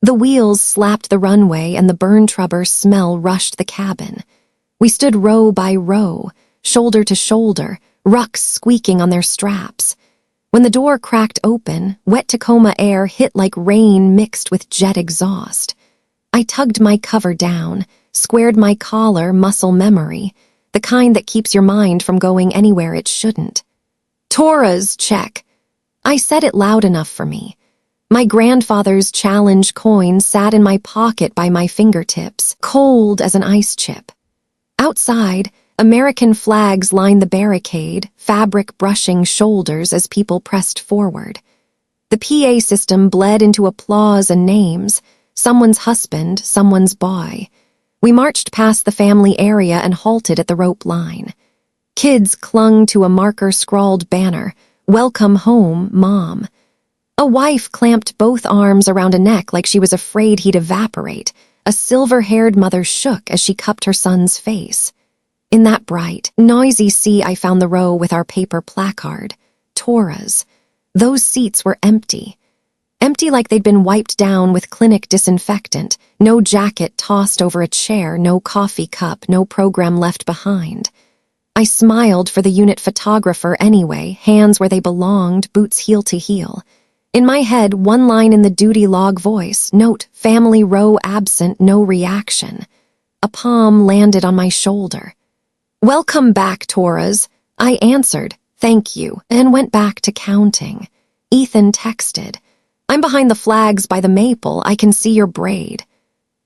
The wheels slapped the runway and the burn trubber smell rushed the cabin. We stood row by row, shoulder to shoulder, rucks squeaking on their straps. When the door cracked open, wet Tacoma air hit like rain mixed with jet exhaust. I tugged my cover down, squared my collar, muscle memory, the kind that keeps your mind from going anywhere it shouldn't. Torah's check. I said it loud enough for me. My grandfather's challenge coin sat in my pocket by my fingertips, cold as an ice chip. Outside, American flags lined the barricade, fabric brushing shoulders as people pressed forward. The PA system bled into applause and names, someone's husband, someone's boy. We marched past the family area and halted at the rope line. Kids clung to a marker-scrawled banner, "Welcome home, Mom." A wife clamped both arms around a neck like she was afraid he'd evaporate. A silver-haired mother shook as she cupped her son's face. In that bright, noisy sea, I found the row with our paper placard. Torah's. Those seats were empty. Empty like they'd been wiped down with clinic disinfectant, no jacket tossed over a chair, no coffee cup, no program left behind. I smiled for the unit photographer anyway, hands where they belonged, boots heel to heel. In my head, one line in the duty log voice, note, family row absent, no reaction. A palm landed on my shoulder. "Welcome back, Torah's." I answered, "Thank you," and went back to counting. Ethan texted, "I'm behind the flags by the maple, I can see your braid."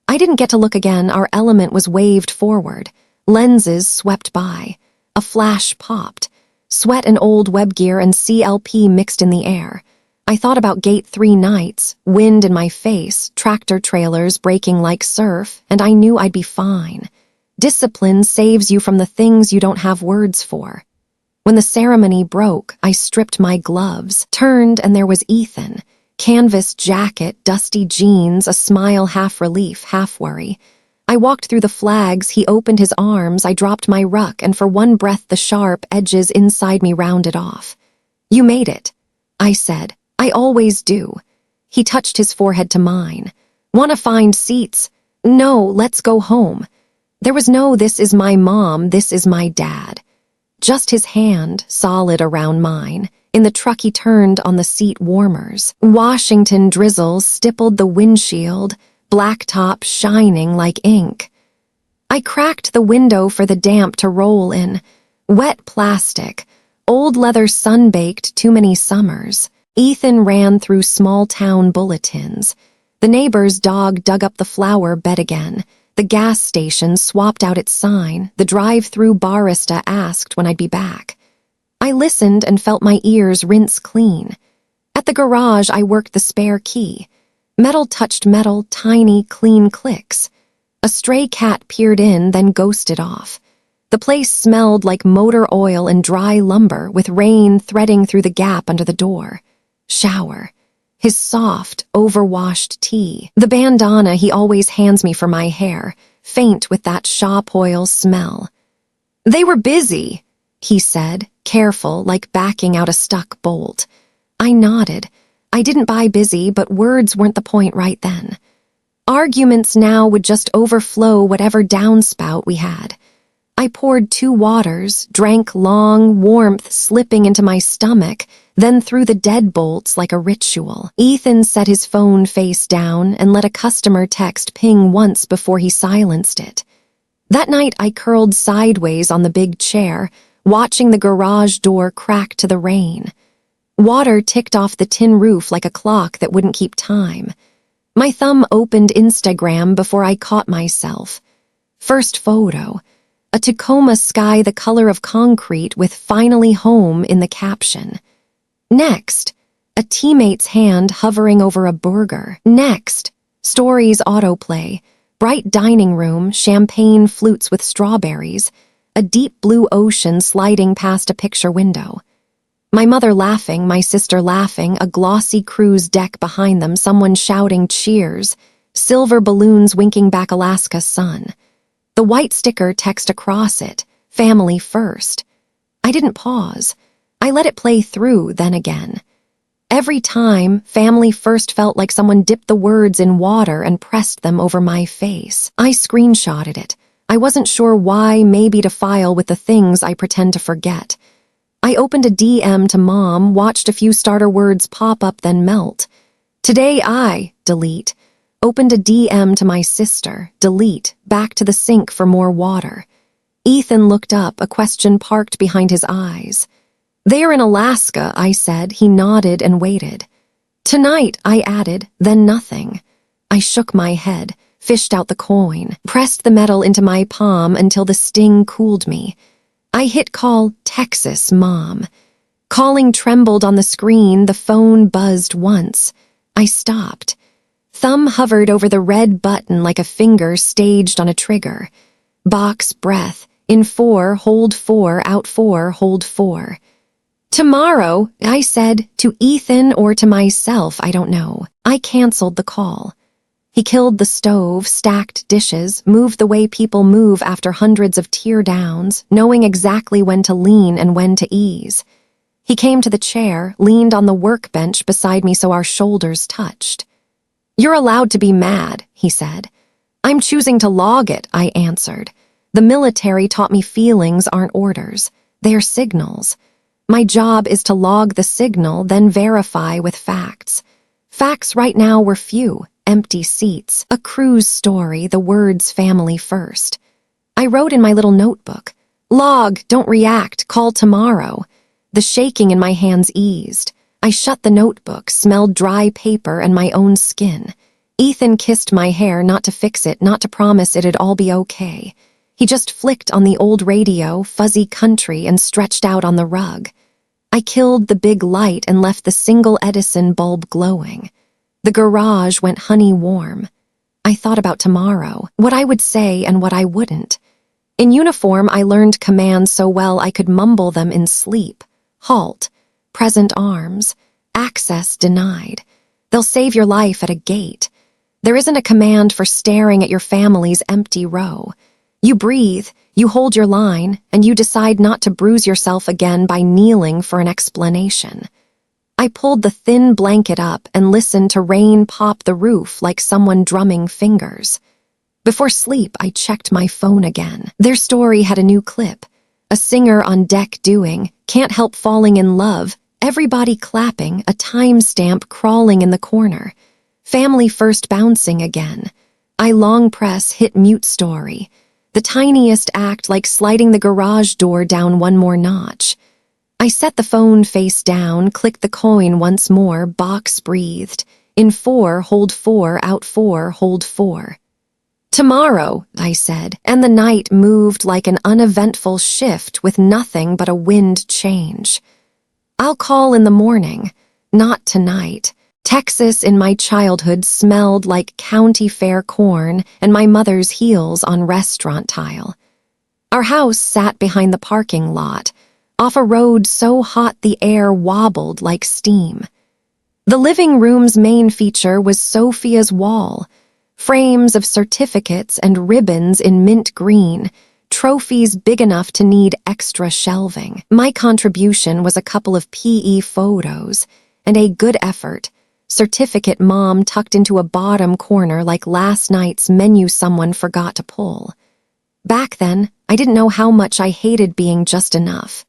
I didn't get to look again, our element was waved forward. Lenses swept by. A flash popped. Sweat and old web gear and CLP mixed in the air. I thought about Gate 3 nights, wind in my face, tractor trailers breaking like surf, and I knew I'd be fine. Discipline saves you from the things you don't have words for. When the ceremony broke, I stripped my gloves, turned, and there was Ethan. Canvas jacket, dusty jeans, a smile half relief, half worry. I walked through the flags, he opened his arms, I dropped my ruck, and for one breath the sharp edges inside me rounded off. "You made it," I said. "I always do." He touched his forehead to mine. "Want to find seats?" "No, let's go home." There was no "this is my mom, this is my dad." Just his hand, solid around mine. In the truck he turned on the seat warmers. Washington drizzle stippled the windshield, blacktop shining like ink. I cracked the window for the damp to roll in. Wet plastic, old leather sun-baked too many summers. Ethan ran through small-town bulletins. The neighbor's dog dug up the flower bed again. The gas station swapped out its sign. The drive-through barista asked when I'd be back. I listened and felt my ears rinse clean. At the garage, I worked the spare key. Metal touched metal, tiny, clean clicks. A stray cat peered in, then ghosted off. The place smelled like motor oil and dry lumber, with rain threading through the gap under the door. Shower. His soft, overwashed tea. The bandana he always hands me for my hair, faint with that shop oil smell. "They were busy," he said, careful, like backing out a stuck bolt. I nodded. I didn't buy busy, but words weren't the point right then. Arguments now would just overflow whatever downspout we had. I poured 2 waters, drank long, warmth slipping into my stomach, then threw the deadbolts like a ritual. Ethan set his phone face down and let a customer text ping once before he silenced it. That night I curled sideways on the big chair, watching the garage door crack to the rain. Water ticked off the tin roof like a clock that wouldn't keep time. My thumb opened Instagram before I caught myself. First photo. A Tacoma sky the color of concrete with "finally home" in the caption. Next, a teammate's hand hovering over a burger. Next, stories autoplay, bright dining room, champagne flutes with strawberries, a deep blue ocean sliding past a picture window. My mother laughing, my sister laughing, a glossy cruise deck behind them, someone shouting cheers, silver balloons winking back Alaska sun. The white sticker text across it, family first. I didn't pause. I let it play through, then again. Every time, family first felt like someone dipped the words in water and pressed them over my face. I screenshotted it. I wasn't sure why, maybe to file with the things I pretend to forget. I opened a DM to Mom, watched a few starter words pop up then melt. Today I, delete, opened a DM to my sister, delete, back to the sink for more water. Ethan looked up, a question parked behind his eyes. They're in Alaska, I said. He nodded and waited. Tonight, I added, then nothing. I shook my head, fished out the coin, pressed the metal into my palm until the sting cooled me. I hit call, Texas, Mom. Calling trembled on the screen, the phone buzzed once. I stopped. Thumb hovered over the red button like a finger staged on a trigger. Box breath, in 4, hold 4, out 4, hold 4. Tomorrow, I said, to Ethan or to myself, I don't know. I canceled the call. He killed the stove, stacked dishes, moved the way people move after hundreds of tear downs, knowing exactly when to lean and when to ease. He came to the chair, leaned on the workbench beside me so our shoulders touched. You're allowed to be mad, he said. I'm choosing to log it, I answered. The military taught me feelings aren't orders. They're signals. My job is to log the signal, then verify with facts. Facts right now were few, empty seats, a cruise story, the words family first. I wrote in my little notebook, log, don't react, call tomorrow. The shaking in my hands eased. I shut the notebook, smelled dry paper and my own skin. Ethan kissed my hair, not to fix it, not to promise it'd all be okay. He just flicked on the old radio, fuzzy country, and stretched out on the rug. I killed the big light and left the single Edison bulb glowing. The garage went honey warm. I thought about tomorrow, what I would say and what I wouldn't. In uniform, I learned commands so well I could mumble them in sleep. Halt. Present arms. Access denied. They'll save your life at a gate. There isn't a command for staring at your family's empty row. You breathe, you hold your line, and you decide not to bruise yourself again by kneeling for an explanation. I pulled the thin blanket up and listened to rain pop the roof like someone drumming fingers. Before sleep, I checked my phone again. Their story had a new clip. A singer on deck doing, can't help falling in love, everybody clapping, a timestamp crawling in the corner. Family first bouncing again. I long press hit mute story. The tiniest act like sliding the garage door down one more notch. I set the phone face down, clicked the coin once more, box breathed. In 4, hold 4, out 4, hold 4. Tomorrow, I said, and the night moved like an uneventful shift with nothing but a wind change. I'll call in the morning, not tonight. Texas in my childhood smelled like county fair corn and my mother's heels on restaurant tile. Our house sat behind the parking lot, off a road so hot the air wobbled like steam. The living room's main feature was Sophia's wall, frames of certificates and ribbons in mint green, trophies big enough to need extra shelving. My contribution was a couple of PE photos and a good effort certificate Mom tucked into a bottom corner like last night's menu someone forgot to pull. Back then, I didn't know how much I hated being just enough.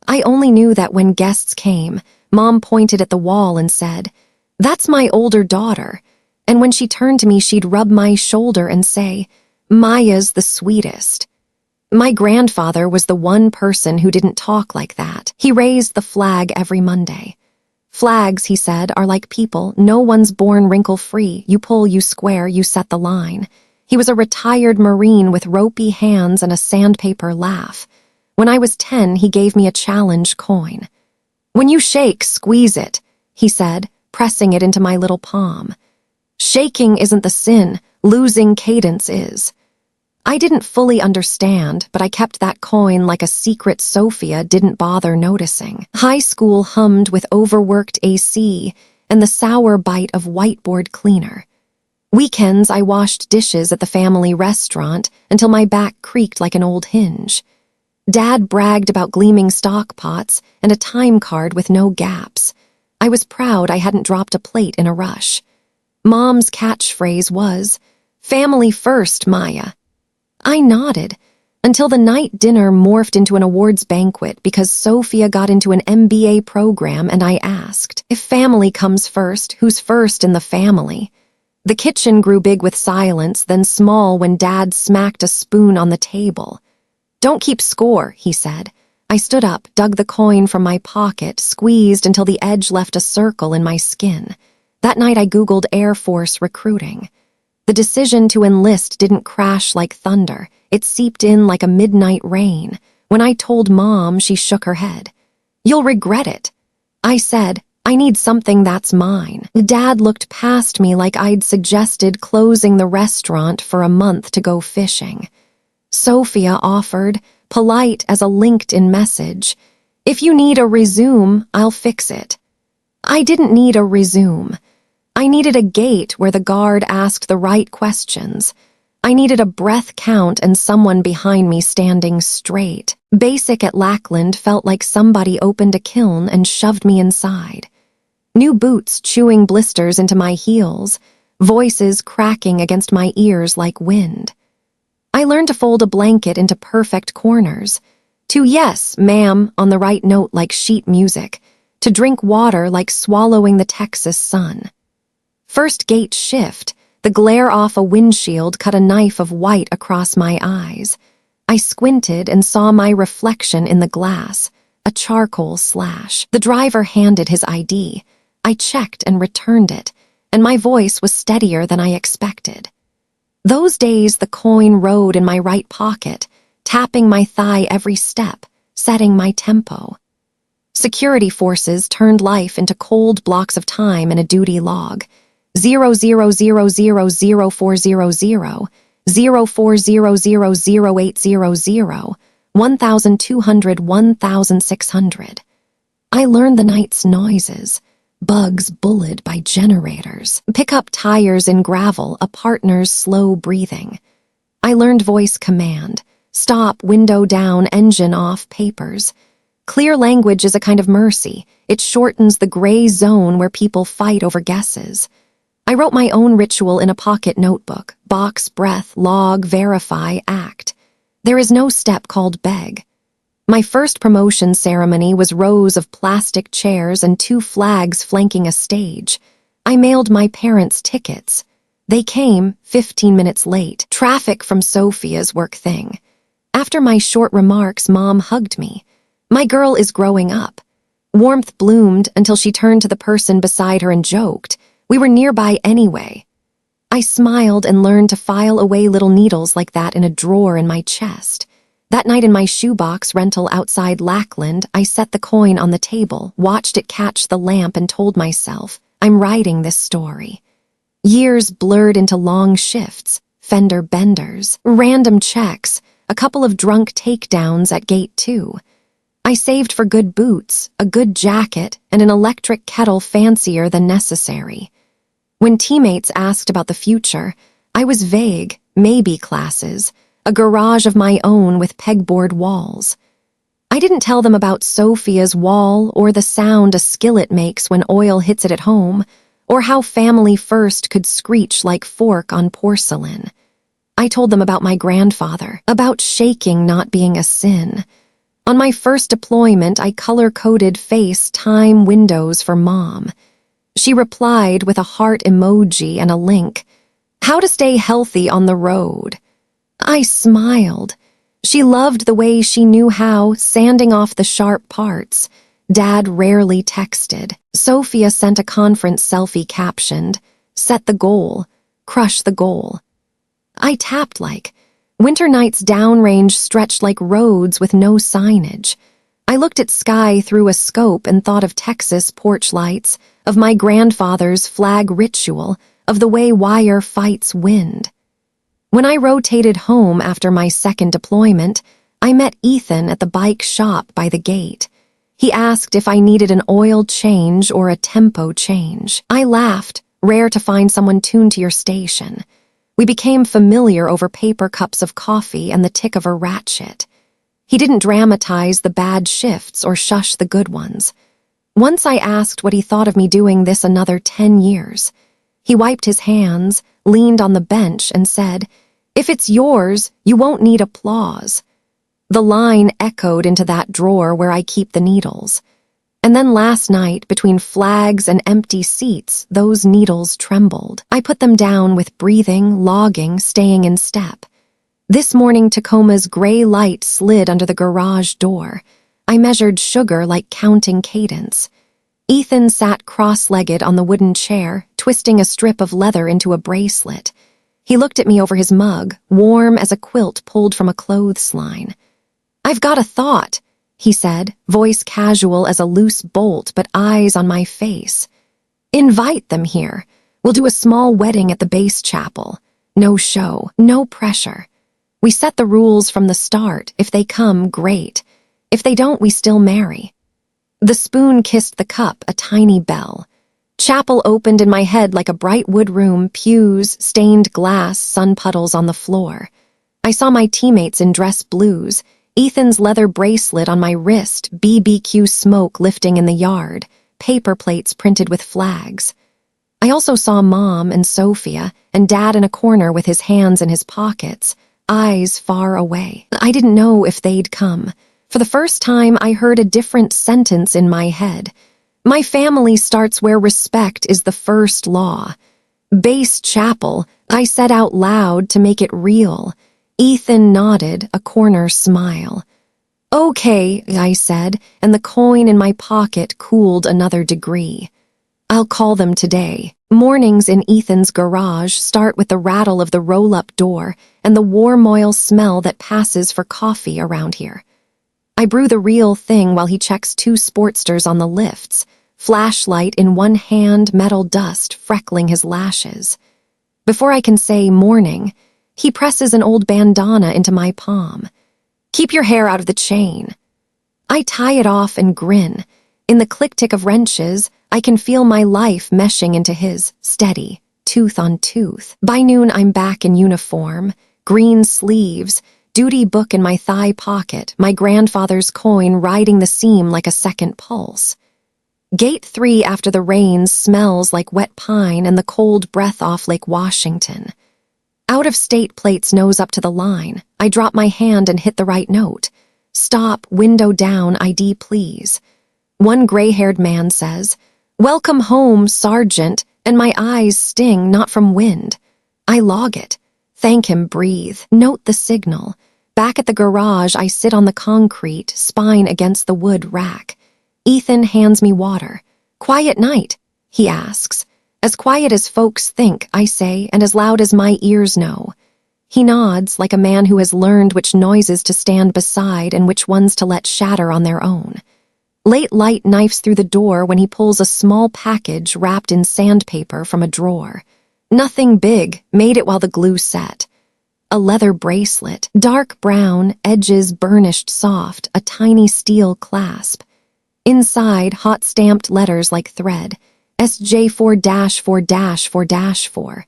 I only knew that when guests came, Mom pointed at the wall and said, "That's my older daughter," and when she turned to me she'd rub my shoulder and say, "Maya's the sweetest." My grandfather was the one person who didn't talk like that. He raised the flag every Monday. Flags, he said, are like people. No one's born wrinkle-free. You pull, you square, you set the line. He was a retired Marine with ropey hands and a sandpaper laugh. When I was 10, he gave me a challenge coin. "When you shake, squeeze it," he said, pressing it into my little palm. Shaking isn't the sin, losing cadence is. I didn't fully understand, but I kept that coin like a secret Sophia didn't bother noticing. High school hummed with overworked AC and the sour bite of whiteboard cleaner. Weekends I washed dishes at the family restaurant until my back creaked like an old hinge. Dad bragged about gleaming stock pots and a time card with no gaps. I was proud I hadn't dropped a plate in a rush. Mom's catchphrase was, "Family first, Maya." I nodded, until the night dinner morphed into an awards banquet because Sophia got into an MBA program and I asked, if family comes first, who's first in the family? The kitchen grew big with silence, then small when Dad smacked a spoon on the table. "Don't keep score," he said. I stood up, dug the coin from my pocket, squeezed until the edge left a circle in my skin. That night I Googled Air Force recruiting. The decision to enlist didn't crash like thunder. It seeped in like a midnight rain. When I told Mom, she shook her head. "You'll regret it." I said, "I need something that's mine." Dad looked past me like I'd suggested closing the restaurant for a month to go fishing. Sophia offered, polite as a LinkedIn message, "If you need a resume, I'll fix it." I didn't need a resume. I needed a gate where the guard asked the right questions. I needed a breath count and someone behind me standing straight. Basic at Lackland felt like somebody opened a kiln and shoved me inside. New boots chewing blisters into my heels, voices cracking against my ears like wind. I learned to fold a blanket into perfect corners, to "yes, ma'am" on the right note like sheet music, to drink water like swallowing the Texas sun. First gate shift, the glare off a windshield cut a knife of white across my eyes. I squinted and saw my reflection in the glass, a charcoal slash. The driver handed his ID. I checked and returned it, and my voice was steadier than I expected. Those days the coin rode in my right pocket, tapping my thigh every step, setting my tempo. Security forces turned life into cold blocks of time in a duty log. 00000400, 04000800, 1200 1600. I learned the night's noises. Bugs bullied by generators, pickup tires in gravel, a partner's slow breathing. I learned voice command, stop, window down, engine off, papers. Clear language is a kind of mercy. It shortens the gray zone where people fight over guesses. I wrote my own ritual in a pocket notebook: box, breath, log, verify, act. There is no step called beg. My first promotion ceremony was rows of plastic chairs and 2 flags flanking a stage. I mailed my parents tickets. They came 15 minutes late. Traffic from Sophia's work thing. After my short remarks, Mom hugged me. My girl is growing up. Warmth bloomed until she turned to the person beside her and joked. We were nearby anyway. I smiled and learned to file away little needles like that in a drawer in my chest. That night in my shoebox rental outside Lackland, I set the coin on the table, watched it catch the lamp, and told myself, I'm writing this story. Years blurred into long shifts, fender benders, random checks, a couple of drunk takedowns at gate 2. I saved for good boots, a good jacket, and an electric kettle fancier than necessary. When teammates asked about the future, I was vague, maybe classes, a garage of my own with pegboard walls. I didn't tell them about Sophia's wall or the sound a skillet makes when oil hits it at home, or how family first could screech like fork on porcelain. I told them about my grandfather, about shaking not being a sin. On my first deployment, I color-coded FaceTime windows for Mom. She replied with a heart emoji and a link. How to stay healthy on the road. I smiled. She loved the way she knew how, sanding off the sharp parts. Dad rarely texted. Sophia sent a conference selfie captioned, "Set the goal, crush the goal." I tapped like, winter nights downrange stretched like roads with no signage. I looked at sky through a scope and thought of Texas porch lights, of my grandfather's flag ritual, of the way wire fights wind. When I rotated home after my second deployment, I met Ethan at the bike shop by the gate. He asked if I needed an oil change or a tempo change. I laughed, rare to find someone tuned to your station. We became familiar over paper cups of coffee and the tick of a ratchet. He didn't dramatize the bad shifts or shush the good ones. Once I asked what he thought of me doing this another 10 years. He wiped his hands, leaned on the bench, and said, "If it's yours, you won't need applause." The line echoed into that drawer where I keep the needles. And then last night, between flags and empty seats, those needles trembled. I put them down with breathing, logging, staying in step. This morning, Tacoma's gray light slid under the garage door. I measured sugar like counting cadence. Ethan sat cross-legged on the wooden chair, twisting a strip of leather into a bracelet. He looked at me over his mug, warm as a quilt pulled from a clothesline. "I've got a thought," he said, voice casual as a loose bolt but eyes on my face. "Invite them here. We'll do a small wedding at the base chapel. No show, no pressure. We set the rules from the start. If they come, great. If they don't, we still marry." The spoon kissed the cup, a tiny bell. Chapel opened in my head like a bright wood room, pews, stained glass, sun puddles on the floor. I saw my teammates in dress blues, Ethan's leather bracelet on my wrist, BBQ smoke lifting in the yard, paper plates printed with flags. I also saw Mom and Sophia and Dad in a corner with his hands in his pockets, eyes far away. I didn't know if they'd come. For the first time, I heard a different sentence in my head. My family starts where respect is the first law. Base chapel, I said out loud to make it real. Ethan nodded, a corner smile. "Okay," I said, and the coin in my pocket cooled another degree. "I'll call them today." Mornings in Ethan's garage start with the rattle of the roll-up door and the warm oil smell that passes for coffee around here. I brew the real thing while he checks 2 Sportsters on the lifts, flashlight in one hand, metal dust freckling his lashes. Before I can say morning, he presses an old bandana into my palm. "Keep your hair out of the chain." I tie it off and grin. In the click-tick of wrenches, I can feel my life meshing into his, steady, tooth on tooth. By noon, I'm back in uniform, green sleeves, duty book in my thigh pocket, my grandfather's coin riding the seam like a second pulse. Gate 3 after the rains smells like wet pine and the cold breath off Lake Washington. Out-of-state plates nose up to the line. I drop my hand and hit the right note. "Stop, window down, ID please." One gray-haired man says, "Welcome home, Sergeant," and my eyes sting, not from wind. I log it. Thank him, breathe. Note the signal. Back at the garage, I sit on the concrete, spine against the wood rack. Ethan hands me water. "Quiet night?" he asks. "As quiet as folks think," I say, and as loud as my ears know. He nods like a man who has learned which noises to stand beside and which ones to let shatter on their own. Late light knifes through the door when he pulls a small package wrapped in sandpaper from a drawer. Nothing big, made it while the glue set. A leather bracelet, dark brown, edges burnished soft, a tiny steel clasp. Inside, hot-stamped letters like thread, SJ4-4-4-4.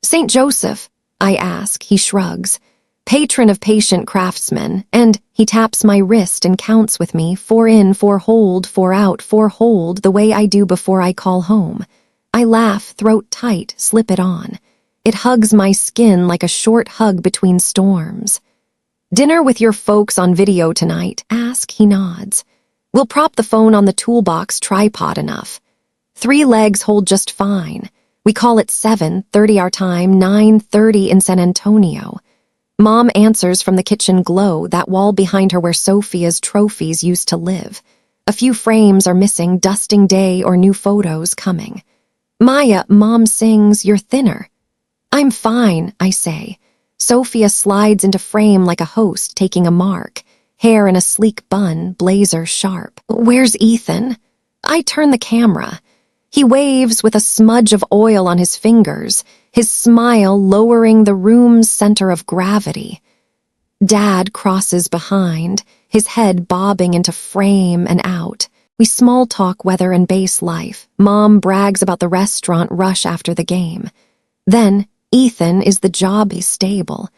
"St. Joseph?" I ask. He shrugs. "Patron of patient craftsmen," and he taps my wrist and counts with me, 4 in, 4 hold, 4 out, 4 hold, the way I do before I call home. I laugh, throat tight, slip it on. It hugs my skin like a short hug between storms. "Dinner with your folks on video tonight?" Ask. He nods. "We'll prop the phone on the toolbox tripod enough. 3 legs hold just fine. We call it 7:30 our time, 9:30 in San Antonio." Mom answers from the kitchen glow, that wall behind her where Sophia's trophies used to live. A few frames are missing, dusting day or new photos coming. "Maya," Mom sings, "you're thinner." "I'm fine," I say. Sophia slides into frame like a host taking a mark, hair in a sleek bun, blazer sharp. "Where's Ethan?" I turn the camera. He waves with a smudge of oil on his fingers, his smile lowering the room's center of gravity. Dad crosses behind, his head bobbing into frame and out. We small talk weather and base life. Mom brags about the restaurant rush after the game. Then, Ethan is the job he's stable.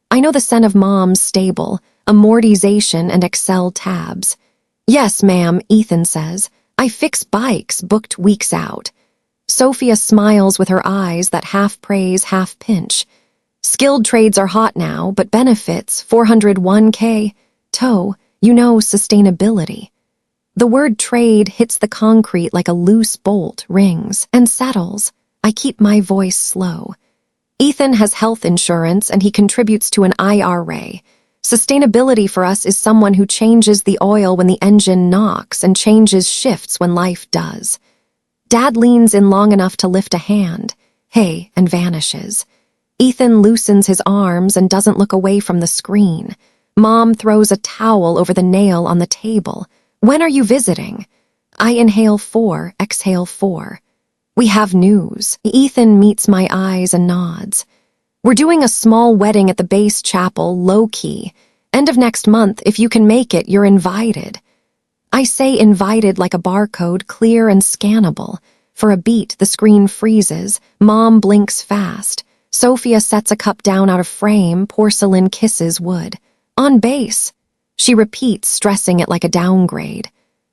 I know the scent of Mom's stable, amortization and Excel tabs. "Yes, ma'am," Ethan says. I fix bikes booked weeks out. Sophia smiles with her eyes that half praise, half pinch. Skilled trades are hot now, but benefits, 401k, tow, sustainability. The word trade hits the concrete like a loose bolt, rings, and settles. I keep my voice slow. Ethan has health insurance and he contributes to an IRA. Sustainability for us is someone who changes the oil when the engine knocks and changes shifts when life does. Dad leans in long enough to lift a hand, hey, and vanishes. Ethan loosens his arms and doesn't look away from the screen. Mom throws a towel over the nail on the table. When are you visiting? I inhale 4, exhale 4. We have news. Ethan meets my eyes and nods. We're doing a small wedding at the base chapel, low-key. End of next month, if you can make it, you're invited. I say invited like a barcode, clear and scannable. For a beat, the screen freezes. Mom blinks fast. Sophia sets a cup down out of frame, porcelain kisses wood. On base. She repeats, stressing it like a downgrade.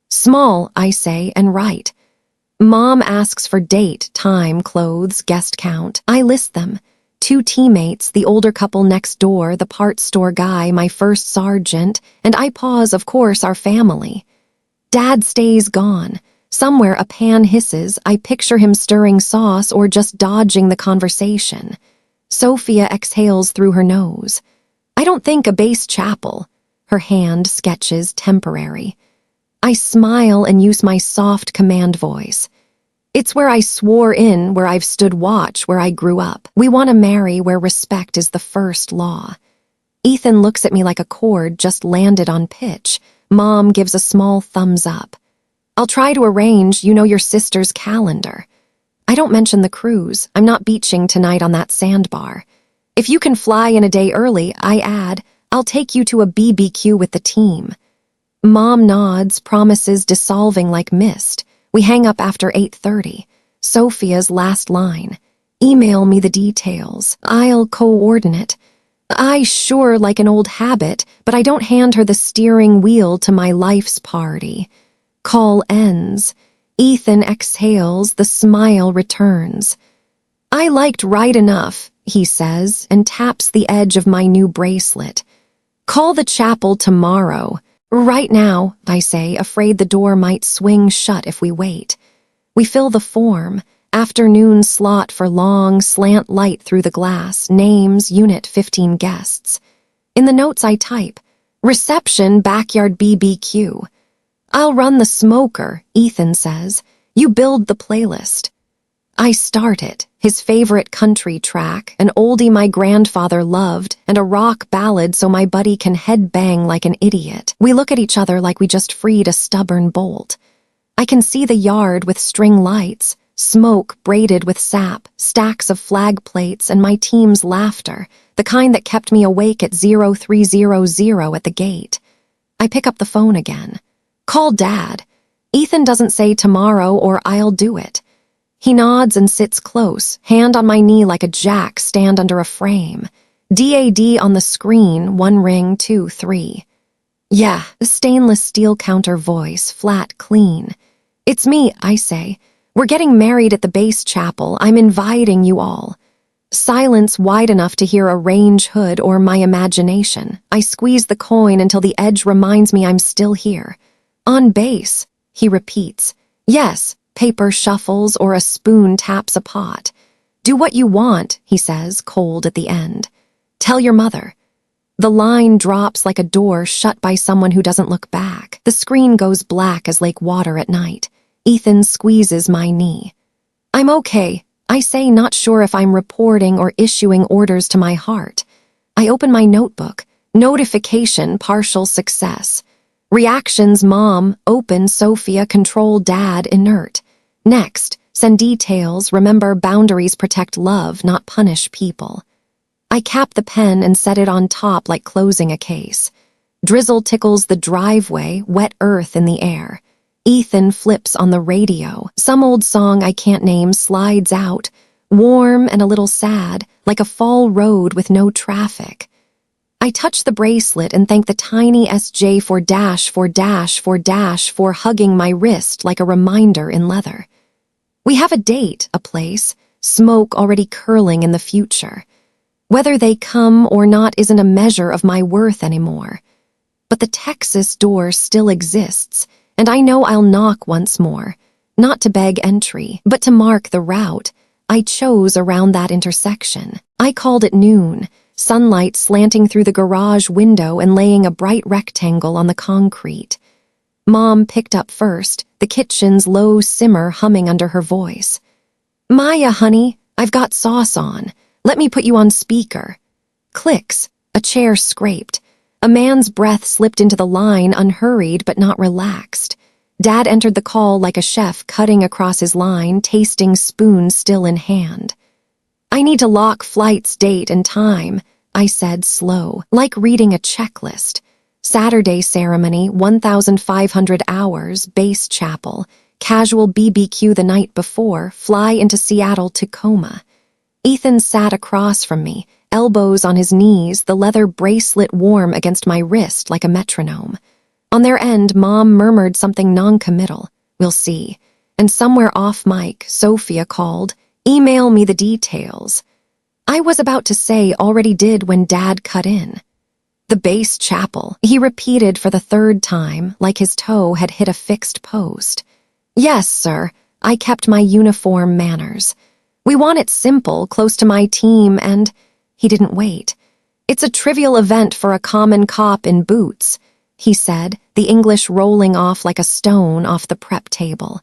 Small, I say, and right. Mom asks for date, time, clothes, guest count. I list them. 2 teammates, the older couple next door, the parts store guy, my first sergeant, and I pause, of course, our family. Dad stays gone. Somewhere a pan hisses. I picture him stirring sauce or just dodging the conversation. Sophia exhales through her nose. I don't think a base chapel. Her hand sketches temporary. I smile and use my soft command voice. It's where I swore in, where I've stood watch, where I grew up. We want to marry where respect is the first law. Ethan looks at me like a chord just landed on pitch. Mom gives a small thumbs up. I'll try to arrange, your sister's calendar. I don't mention the cruise. I'm not beaching tonight on that sandbar. If you can fly in a day early, I add, I'll take you to a BBQ with the team. Mom nods, promises dissolving like mist. We hang up after 8:30. Sophia's last line. Email me the details. I'll coordinate. I sure like an old habit, but I don't hand her the steering wheel to my life's party. Call ends. Ethan exhales, the smile returns. I liked right enough, he says, and taps the edge of my new bracelet. Call the chapel tomorrow. Right now, I say, afraid the door might swing shut if we wait. We fill the form. Afternoon slot for long, slant light through the glass. Names, unit, 15 guests. In the notes I type, reception, backyard BBQ. I'll run the smoker, Ethan says. You build the playlist. I start it, his favorite country track, an oldie my grandfather loved, and a rock ballad so my buddy can headbang like an idiot. We look at each other like we just freed a stubborn bolt. I can see the yard with string lights, smoke braided with sap, stacks of flag plates, and my team's laughter, the kind that kept me awake at 0300 at the gate. I pick up the phone again. Call Dad. Ethan doesn't say tomorrow or I'll do it. He nods and sits close, hand on my knee like a jack stand under a frame. DAD on the screen, 1 ring, 2, 3. Yeah, the stainless steel counter voice, flat, clean. It's me, I say. We're getting married at the base chapel. I'm inviting you all. Silence wide enough to hear a range hood or my imagination. I squeeze the coin until the edge reminds me I'm still here. On base, he repeats. Yes. Paper shuffles or a spoon taps a pot. Do what you want, he says, cold at the end. Tell your mother. The line drops like a door shut by someone who doesn't look back. The screen goes black as lake water at night. Ethan squeezes my knee. I'm okay, I say, not sure if I'm reporting or issuing orders to my heart. I open my notebook. Notification, partial success. Reactions, Mom, open, Sophia, control, Dad, inert. Next, send details, remember boundaries protect love, not punish people. I cap the pen and set it on top like closing a case. Drizzle tickles the driveway, wet earth in the air. Ethan flips on the radio. Some old song I can't name slides out, warm and a little sad, like a fall road with no traffic. I touch the bracelet and thank the tiny SJ for hugging my wrist like a reminder in leather. We have a date, a place, smoke already curling in the future. Whether they come or not isn't a measure of my worth anymore. But the Texas door still exists, and I know I'll knock once more, not to beg entry, but to mark the route I chose around that intersection. I called it noon, sunlight slanting through the garage window and laying a bright rectangle on the concrete. Mom picked up first, the kitchen's low simmer humming under her voice. "Maya, honey, I've got sauce on. Let me put you on speaker." Clicks, a chair scraped. A man's breath slipped into the line, unhurried but not relaxed. Dad entered the call like a chef cutting across his line, tasting spoon still in hand. "I need to lock flight's date and time," I said, slow, like reading a checklist. Saturday ceremony, 1,500 hours, base chapel, casual BBQ the night before, fly into Seattle, Tacoma. Ethan sat across from me, elbows on his knees, the leather bracelet warm against my wrist like a metronome. On their end, Mom murmured something non-committal. "We'll see." And somewhere off mic, Sophia called, "Email me the details." I was about to say already did when Dad cut in. "The base chapel," he repeated for the third time, like his toe had hit a fixed post. "Yes, sir." I kept my uniform manners. "We want it simple, close to my team, and—" He didn't wait. "It's a trivial event for a common cop in boots," he said, the English rolling off like a stone off the prep table.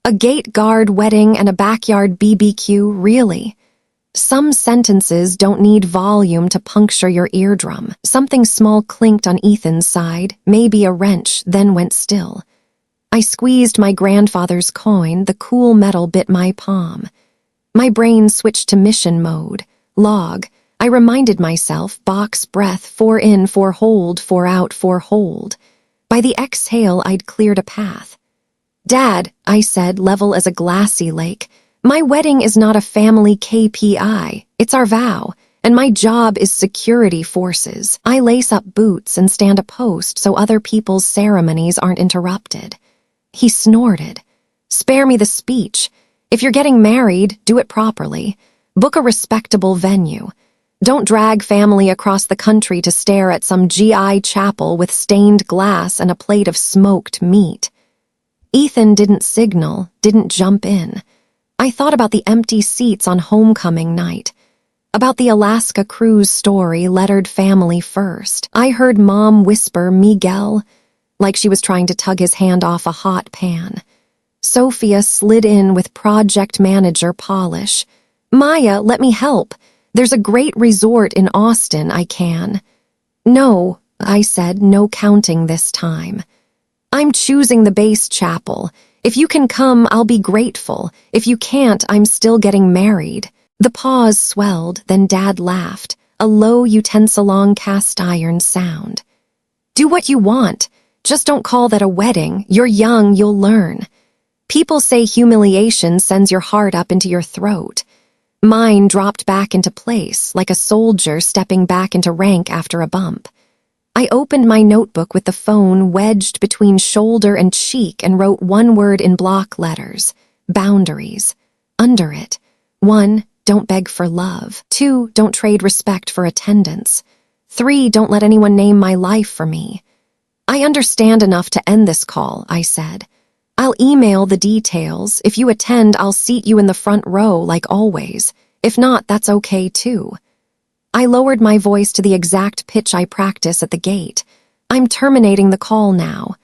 "A gate guard wedding and a backyard BBQ, really?" Some sentences don't need volume to puncture your eardrum. Something small clinked on Ethan's side, maybe a wrench, then went still. I squeezed my grandfather's coin, the cool metal bit my palm. My brain switched to mission mode. Log. I reminded myself, box breath, 4 in, 4 hold, 4 out, 4 hold. By the exhale, I'd cleared a path. "Dad," I said, level as a glassy lake, "my wedding is not a family KPI. It's our vow, and my job is security forces. I lace up boots and stand a post so other people's ceremonies aren't interrupted." He snorted. "Spare me the speech. If you're getting married, do it properly. Book a respectable venue. Don't drag family across the country to stare at some GI chapel with stained glass and a plate of smoked meat." Ethan didn't signal, didn't jump in. I thought about the empty seats on homecoming night, about the Alaska cruise story lettered family first. I heard Mom whisper Miguel, like she was trying to tug his hand off a hot pan. Sophia slid in with project manager polish. "Maya, let me help. There's a great resort in Austin I can." "No," I said, no counting this time. "I'm choosing the base chapel. If you can come, I'll be grateful. If you can't, I'm still getting married." The pause swelled, then Dad laughed, a low utensilong cast iron sound. "Do what you want. Just don't call that a wedding. You're young, you'll learn. People say humiliation sends your heart up into your throat." Mine dropped back into place, like a soldier stepping back into rank after a bump. I opened my notebook with the phone wedged between shoulder and cheek and wrote one word in block letters: boundaries. Under it: 1, don't beg for love. 2, don't trade respect for attendance. 3, don't let anyone name my life for me. "I understand enough to end this call," I said. "I'll email the details. If you attend, I'll seat you in the front row like always. If not, that's okay too." I lowered my voice to the exact pitch I practice at the gate. "I'm terminating the call now."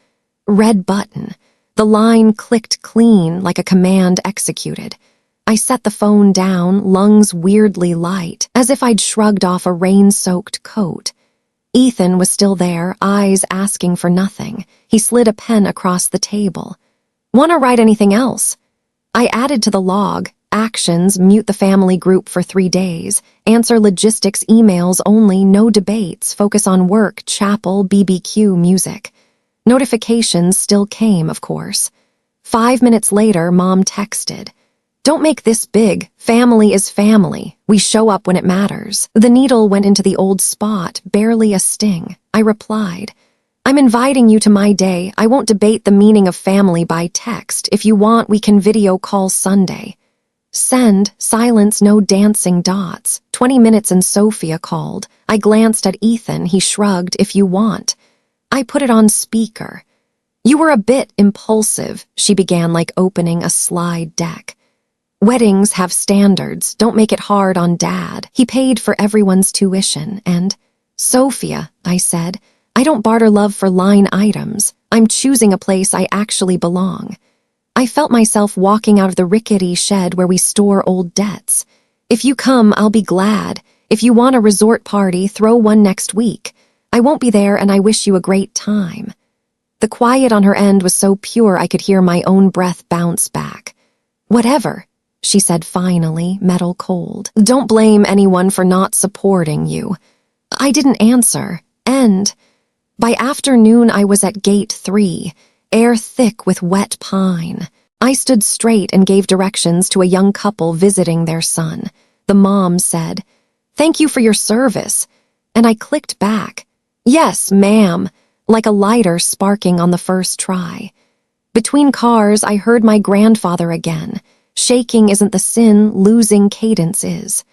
Red button. The line clicked clean like a command executed. I set the phone down, lungs weirdly light, as if I'd shrugged off a rain-soaked coat. Ethan was still there, eyes asking for nothing. He slid a pen across the table. "Want to write anything else?" I added to the log: actions, mute the family group for 3 days, answer logistics emails only, no debates, focus on work, chapel, BBQ, music. Notifications still came, of course. 5 minutes later, Mom texted, Don't make this big. Family is family. We show up when it matters. The needle went into the old spot, barely a sting. I replied, I'm inviting you to my day. I won't debate the meaning of family by text. If you want, we can video call Sunday. Send, silence, no dancing dots. 20 minutes and Sophia called. I glanced at Ethan. He shrugged, if you want. I put it on speaker. You were a bit impulsive, she began like opening a slide deck. Weddings have standards. Don't make it hard on Dad. He paid for everyone's tuition, and, Sophia, I said, I don't barter love for line items. I'm choosing a place I actually belong. I felt myself walking out of the rickety shed where we store old debts. If you come, I'll be glad. If you want a resort party, throw one next week. I won't be there, and I wish you a great time. The quiet on her end was so pure I could hear my own breath bounce back. Whatever, she said finally, metal cold. Don't blame anyone for not supporting you. I didn't answer, and by afternoon I was at gate 3, air thick with wet pine. I stood straight and gave directions to a young couple visiting their son. The mom said, Thank you for your service. And I clicked back, Yes, ma'am, like a lighter sparking on the first try. Between cars, I heard my grandfather again. Shaking isn't the sin, losing cadence is.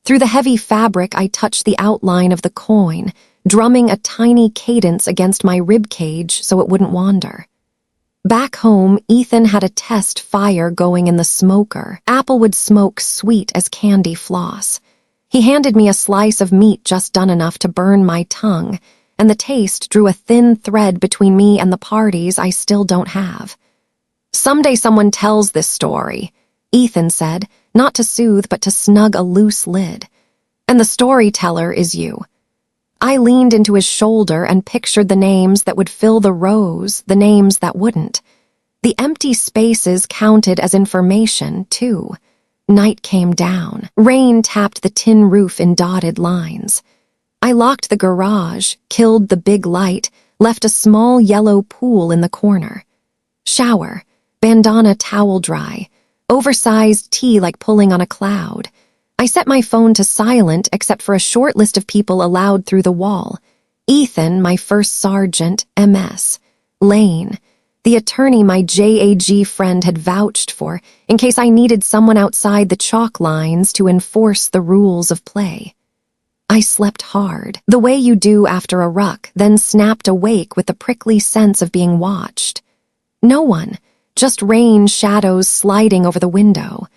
Through the heavy fabric, I touched the outline of the coin, drumming a tiny cadence against my rib cage so it wouldn't wander. Back home, Ethan had a test fire going in the smoker. Applewood smoke sweet as candy floss. He handed me a slice of meat just done enough to burn my tongue, and the taste drew a thin thread between me and the parties I still don't have. Someday someone tells this story, Ethan said, not to soothe but to snug a loose lid. And the storyteller is you. I leaned into his shoulder and pictured the names that would fill the rows, the names that wouldn't. The empty spaces counted as information, too. Night came down. Rain tapped the tin roof in dotted lines. I locked the garage, killed the big light, left a small yellow pool in the corner. Shower, bandana towel dry, oversized tea like pulling on a cloud. I set my phone to silent except for a short list of people allowed through the wall. Ethan, my first sergeant, MS. Lane, the attorney my JAG friend had vouched for in case I needed someone outside the chalk lines to enforce the rules of play. I slept hard, the way you do after a ruck, then snapped awake with the prickly sense of being watched. No one, just rain shadows sliding over the window.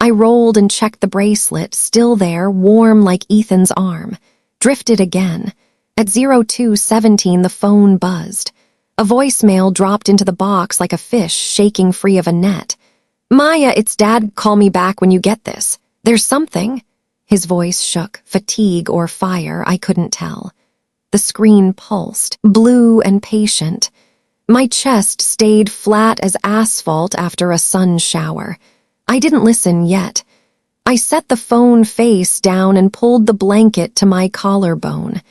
I rolled and checked the bracelet, still there, warm like Ethan's arm. Drifted again. At 0217, the phone buzzed. A voicemail dropped into the box like a fish shaking free of a net. Maya, it's Dad. Call me back when you get this. There's something. His voice shook, fatigue or fire, I couldn't tell. The screen pulsed, blue and patient. My chest stayed flat as asphalt after a sun shower. I didn't listen yet. I set the phone face down and pulled the blanket to my collarbone.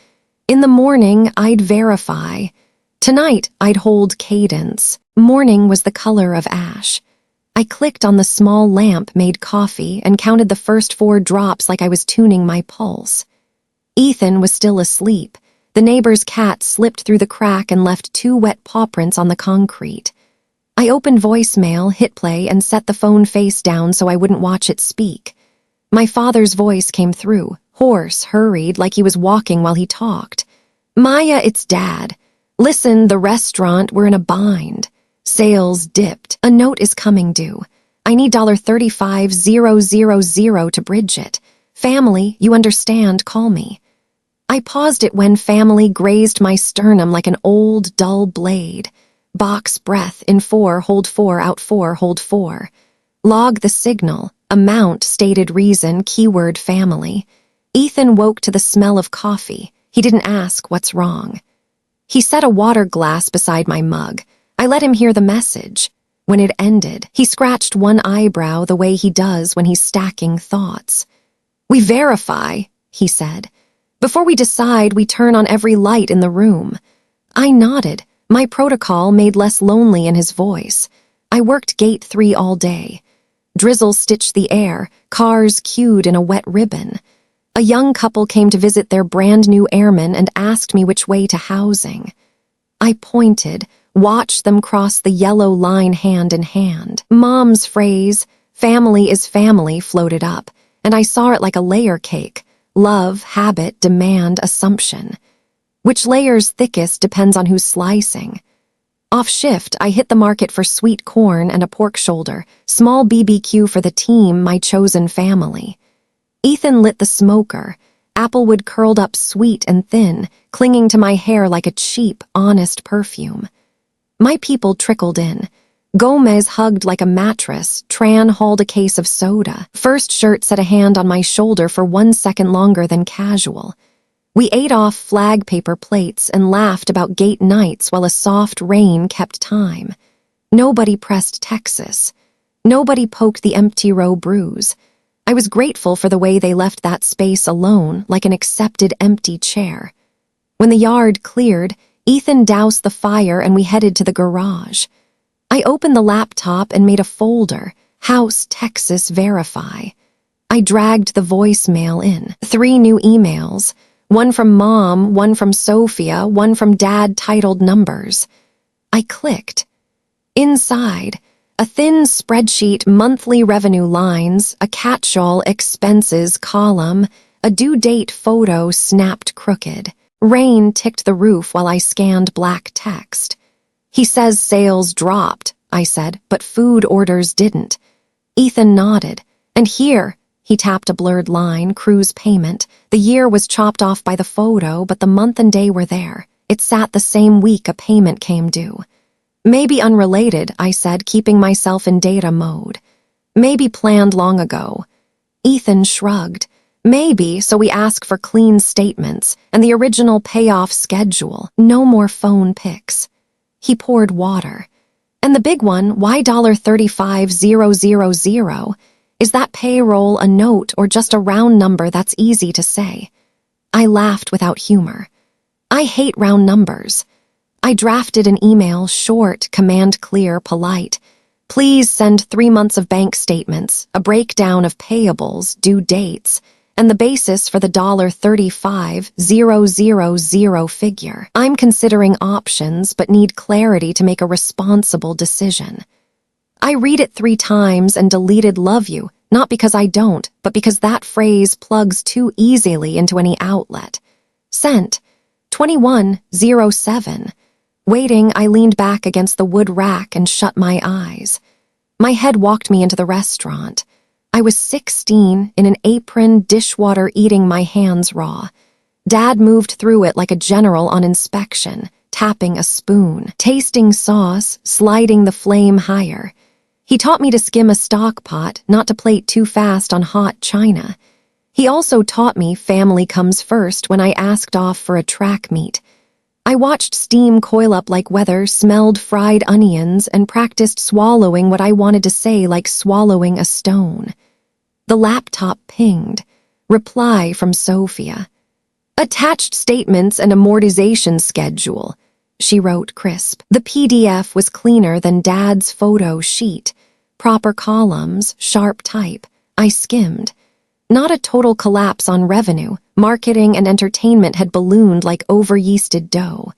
In the morning, I'd verify. Tonight, I'd hold cadence. Morning was the color of ash. I clicked on the small lamp, made coffee, and counted the first 4 drops like I was tuning my pulse. Ethan was still asleep. The neighbor's cat slipped through the crack and left 2 wet paw prints on the concrete. I opened voicemail, hit play, and set the phone face down so I wouldn't watch it speak. My father's voice came through, hoarse, hurried, like he was walking while he talked. Maya, it's Dad. Listen, the restaurant, we're in a bind. Sales dipped. A note is coming due. I need $35000 to bridge it. Family, you understand, call me. I paused it when family grazed my sternum like an old, dull blade. Box breath, in 4, hold 4, out 4, hold 4. Log the signal, amount, stated reason, keyword family. Ethan woke to the smell of coffee. He didn't ask what's wrong. He set a water glass beside my mug. I let him hear the message. When it ended, he scratched one eyebrow the way he does when he's stacking thoughts. We verify, he said. Before we decide, we turn on every light in the room. I nodded. My protocol made less lonely in his voice. I worked gate 3 all day. Drizzle stitched the air, cars queued in a wet ribbon. A young couple came to visit their brand-new airman and asked me which way to housing. I pointed, watched them cross the yellow line hand in hand. Mom's phrase, "family is family," floated up, and I saw it like a layer cake: love, habit, demand, assumption. Which layer's thickest depends on who's slicing. Off shift, I hit the market for sweet corn and a pork shoulder, small BBQ for the team, my chosen family. Ethan lit the smoker, applewood curled up sweet and thin, clinging to my hair like a cheap, honest perfume. My people trickled in. Gomez hugged like a mattress. Tran hauled a case of soda. First Shirt set a hand on my shoulder for 1 second longer than casual. We ate off flag paper plates and laughed about gate nights while a soft rain kept time. Nobody pressed Texas. Nobody poked the empty row bruise. I was grateful for the way they left that space alone, like an accepted empty chair. When the yard cleared, Ethan doused the fire and we headed to the garage. I opened the laptop and made a folder, House Texas Verify. I dragged the voicemail in. 3 new emails. One from Mom, one from Sophia, one from Dad, titled numbers. I clicked. Inside, a thin spreadsheet, monthly revenue lines, a catch-all expenses column, a due date photo snapped crooked. Rain ticked the roof while I scanned black text. "He says sales dropped," I said, "but food orders didn't." Ethan nodded. "And here," he tapped a blurred line, cruise payment. The year was chopped off by the photo, but the month and day were there. It sat the same week a payment came due. "Maybe unrelated," I said, keeping myself in data mode. "Maybe planned long ago." Ethan shrugged. "Maybe, so we ask for clean statements and the original payoff schedule. No more phone pics." He poured water. "And the big one, why $35,000? Is that payroll a note or just a round number that's easy to say?" I laughed without humor. I hate round numbers. I drafted an email, short, command clear, polite. "Please send 3 months of bank statements, a breakdown of payables, due dates, and the basis for the $35,000 figure. I'm considering options but need clarity to make a responsible decision." I read it 3 times and deleted "love you," not because I don't, but because that phrase plugs too easily into any outlet. Sent. 21:07. Waiting, I leaned back against the wood rack and shut my eyes. My head walked me into the restaurant. I was 16, in an apron, dishwater, eating my hands raw. Dad moved through it like a general on inspection, tapping a spoon, tasting sauce, sliding the flame higher. He taught me to skim a stock pot, not to plate too fast on hot china. He also taught me family comes first when I asked off for a track meet. I watched steam coil up like weather, smelled fried onions, and practiced swallowing what I wanted to say like swallowing a stone. The laptop pinged. Reply from Sophia. "Attached statements and amortization schedule," she wrote crisp. The PDF was cleaner than Dad's photo sheet. Proper columns, sharp type. I skimmed. Not a total collapse on revenue. Marketing and entertainment had ballooned like over-yeasted dough.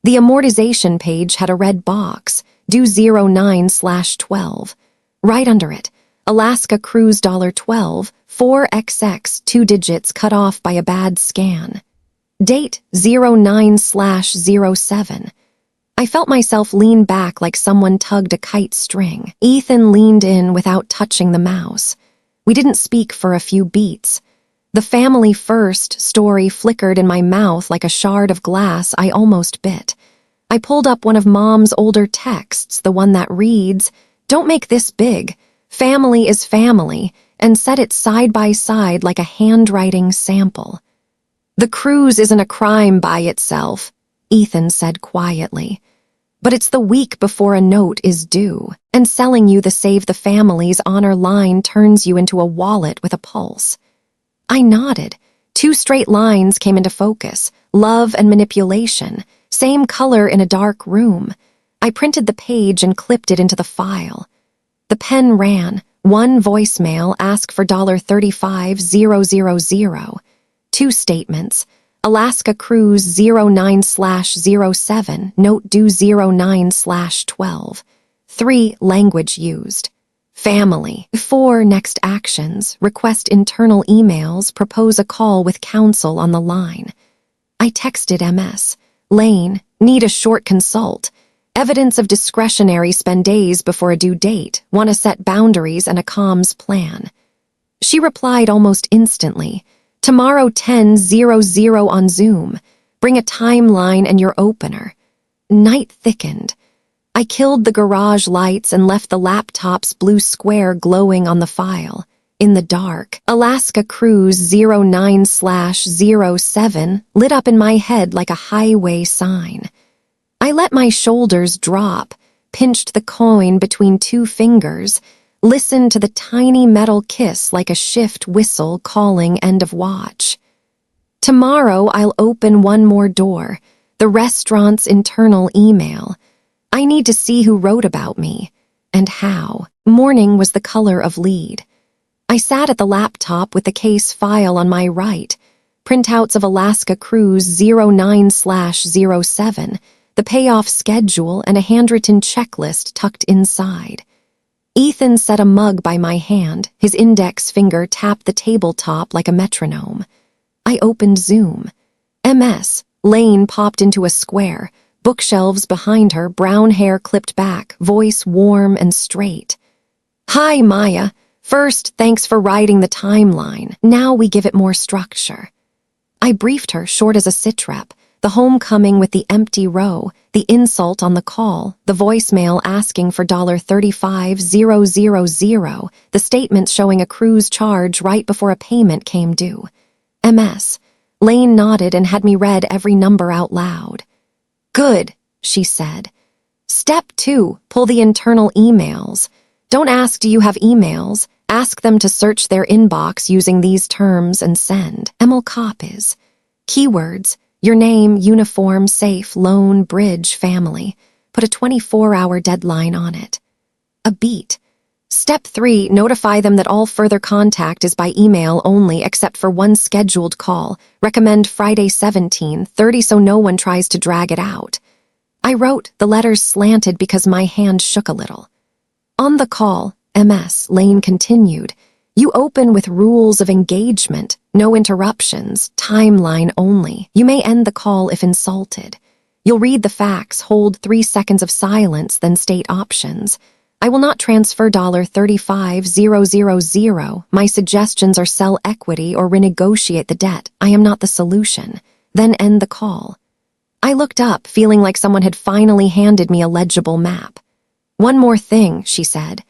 The amortization page had a red box, due 09/12. Right under it, Alaska Cruise $12, 4XX, 2 digits cut off by a bad scan. Date 09/07. I felt myself lean back like someone tugged a kite string. Ethan leaned in without touching the mouse. We didn't speak for a few beats. The family first story flickered in my mouth like a shard of glass I almost bit. I pulled up one of Mom's older texts, the one that reads, "Don't make this big. Family is family," and set it side by side like a handwriting sample. "The cruise isn't a crime by itself," Ethan said quietly. "But it's the week before a note is due, and selling you the Save the Family's honor line turns you into a wallet with a pulse." I nodded. 2 straight lines came into focus, love and manipulation, same color in a dark room. I printed the page and clipped it into the file. The pen ran, One voicemail, ask for $35000. Two statements, Alaska Cruise 09/07, note due 09/12. Three, language used. Family. Four, next actions, request internal emails, propose a call with counsel on the line. I texted MS. Lane, need a short consult. Evidence of discretionary, spend days before a due date, want to set boundaries and a comms plan. She replied almost instantly, tomorrow 10:00 on Zoom. Bring a timeline and your opener. Night thickened. I killed the garage lights and left the laptop's blue square glowing on the file. In the dark, Alaska Cruise 09/07 lit up in my head like a highway sign. I let my shoulders drop, pinched the coin between two fingers, listened to the tiny metal kiss like a shift whistle calling end of watch. Tomorrow I'll open one more door, the restaurant's internal email. I need to see who wrote about me, and how. Morning was the color of lead. I sat at the laptop with the case file on my right, printouts of Alaska Cruise 09/07, the payoff schedule and a handwritten checklist tucked inside. Ethan set a mug by my hand, his index finger tapped the tabletop like a metronome. I opened Zoom. MS. Lane popped into a square, bookshelves behind her, brown hair clipped back, voice warm and straight. Hi, Maya. First, thanks for writing the timeline. Now we give it more structure. I briefed her, short as a sitrep, the homecoming with the empty row, the insult on the call, the voicemail asking for $35000, the statement showing a cruise charge right before a payment came due. MS. Lane nodded and had me read every number out loud. Good, she said. Step 2, pull the internal emails. Don't ask, do you have emails? Ask them to search their inbox using these terms and send. Emil copies. Keywords, your name, uniform, safe, loan, bridge, family. Put a 24-hour deadline on it. A beat. Step 3, notify them that all further contact is by email only except for one scheduled call. Recommend Friday 17:30 so no one tries to drag it out. I wrote, the letters slanted because my hand shook a little. On the call, MS. Lane continued, you open with rules of engagement, no interruptions, timeline only. You may end the call if insulted. You'll read the facts, hold 3 seconds of silence, then state options. I will not transfer $35000. My suggestions are sell equity or renegotiate the debt. I am not the solution. Then end the call. I looked up, feeling like someone had finally handed me a legible map. One more thing, she said.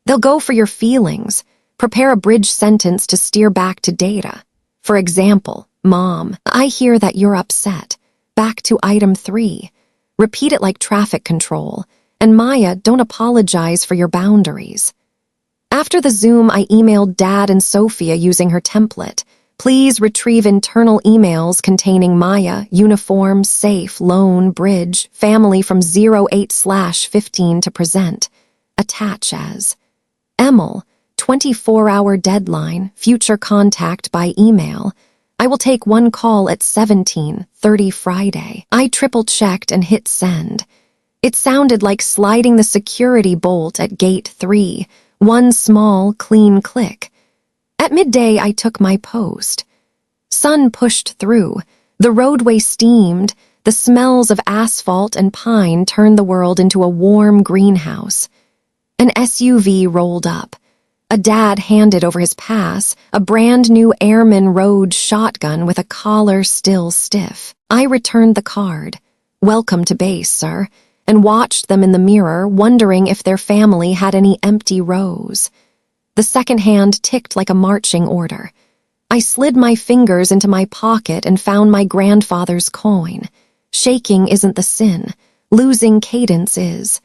They'll go for your feelings. Prepare a bridge sentence to steer back to data. For example, Mom, I hear that you're upset. Back to item 3. Repeat it like traffic control. And Maya, don't apologize for your boundaries. After the Zoom, I emailed Dad and Sophia using her template. Please retrieve internal emails containing Maya, uniform, safe, loan, bridge, family from 08/15 to present. Attach as Emil, 24-hour deadline, future contact by email. I will take one call at 17:30 Friday. I triple-checked and hit send. It sounded like sliding the security bolt at gate 3, one small, clean click. At midday, I took my post. Sun pushed through. The roadway steamed. The smells of asphalt and pine turned the world into a warm greenhouse. An SUV rolled up. A dad handed over his pass, a brand-new Airman Road shotgun with a collar still stiff. I returned the card. Welcome to base, sir, and watched them in the mirror, wondering if their family had any empty rows. The second hand ticked like a marching order. I slid my fingers into my pocket and found my grandfather's coin. Shaking isn't the sin. Losing cadence is.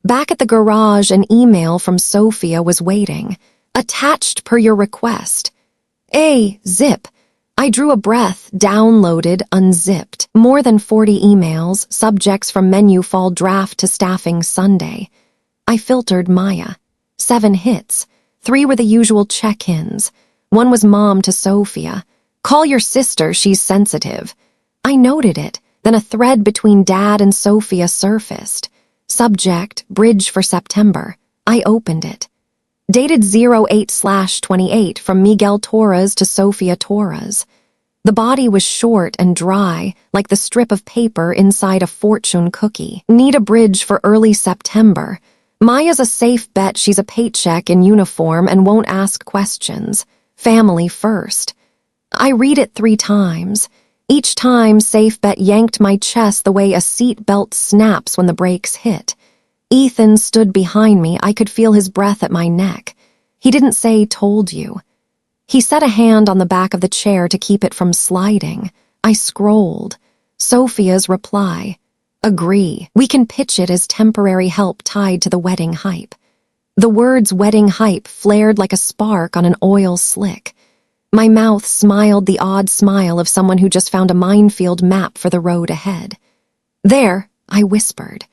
Back at the garage, an email from Sophia was waiting. Attached per your request. Zip. I drew a breath, downloaded, unzipped. More than 40 emails, subjects from menu fall draft to staffing Sunday. I filtered Maya. 7 hits. 3 were the usual check-ins. 1 was Mom to Sophia. Call your sister, she's sensitive. I noted it, then a thread between Dad and Sophia surfaced. Subject, Bridge for September. I opened it. Dated 08/28 from Miguel Torres to Sofia Torres. The body was short and dry, like the strip of paper inside a fortune cookie. Need a bridge for early September. Maya's a safe bet she's a paycheck in uniform and won't ask questions. Family first. I read it 3 times. Each time, safe bet yanked my chest the way a seat belt snaps when the brakes hit. Ethan stood behind me. I could feel his breath at my neck. He didn't say, told you. He set a hand on the back of the chair to keep it from sliding. I scrolled. Sophia's reply. Agree. We can pitch it as temporary help tied to the wedding hype. The words wedding hype flared like a spark on an oil slick. My mouth smiled the odd smile of someone who just found a minefield map for the road ahead. There, I whispered.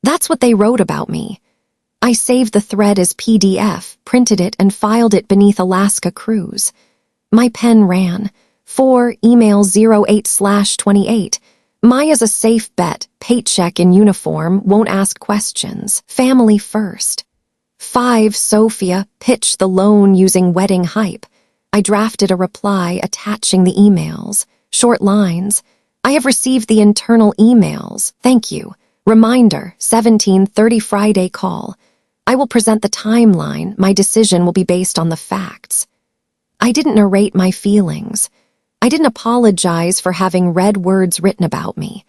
That's what they wrote about me. I saved the thread as PDF, printed it, and filed it beneath Alaska Cruise. My pen ran. 4, email 08/28. Maya's a safe bet, paycheck in uniform, won't ask questions. Family first. 5, Sophia, pitch the loan using wedding hype. I drafted a reply attaching the emails. Short lines. I have received the internal emails. Thank you. Reminder, 17:30 Friday call. I will present the timeline. My decision will be based on the facts. I didn't narrate my feelings. I didn't apologize for having read words written about me.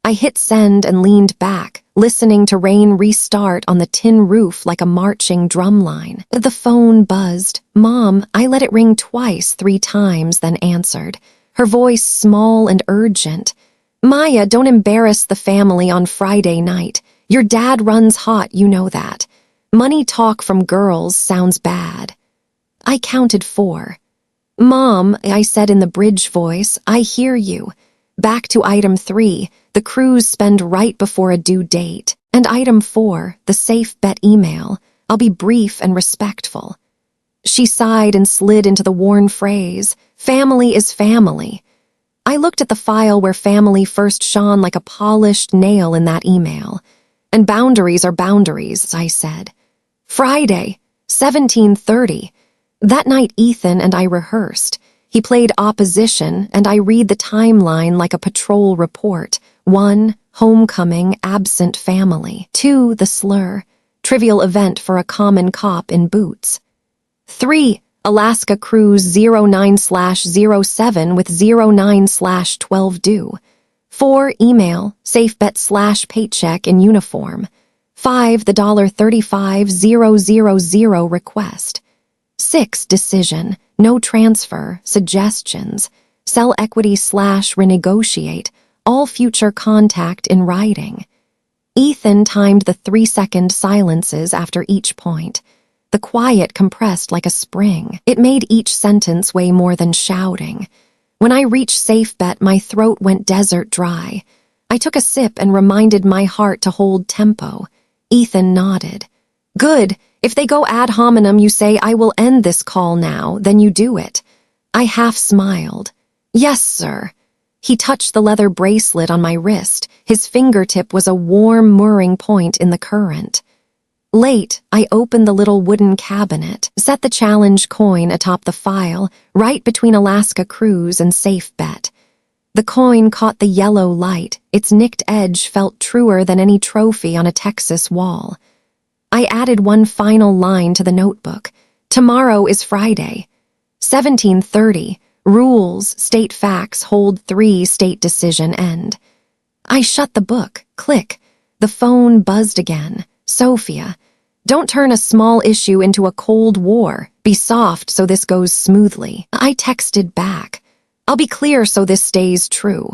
I hit send and leaned back, listening to rain restart on the tin roof like a marching drum line. The phone buzzed. Mom, I let it ring twice, 3 times, then answered. Her voice small and urgent. Maya, don't embarrass the family on Friday night. Your dad runs hot, you know that. Money talk from girls sounds bad. I counted 4. Mom, I said in the bridge voice, I hear you. Back to item 3, the cruise spend right before a due date. And item 4, the safe bet email. I'll be brief and respectful. She sighed and slid into the worn phrase, family is family. I looked at the file where family first shone like a polished nail in that email. And boundaries are boundaries, I said. Friday, 17:30. That night Ethan and I rehearsed. He played opposition, and I read the timeline like a patrol report. 1, homecoming, absent family. 2, the slur, trivial event for a common cop in boots. 3, Alaska Cruise 09/07 with 09/12 due. 4, email, safe bet / paycheck in uniform. 5, the $35,000 request. 6, decision, no transfer, suggestions, sell equity / renegotiate, all future contact in writing. Ethan timed the 3-second silences after each point. The quiet compressed like a spring. It made each sentence weigh more than shouting. When I reached safe bet, my throat went desert dry. I took a sip and reminded my heart to hold tempo. Ethan nodded. Good. If they go ad hominem, you say, I will end this call now, then you do it. I half smiled. Yes, sir. He touched the leather bracelet on my wrist. His fingertip was a warm, mooring point in the current. Late, I opened the little wooden cabinet, set the challenge coin atop the file, right between Alaska Cruise and safe bet. The coin caught the yellow light. Its nicked edge felt truer than any trophy on a Texas wall. I added one final line to the notebook. Tomorrow is Friday. 17:30. Rules, state facts, hold 3, state decision, end. I shut the book. Click. The phone buzzed again. Sophia. Don't turn a small issue into a cold war. Be soft so this goes smoothly. I texted back. I'll be clear so this stays true.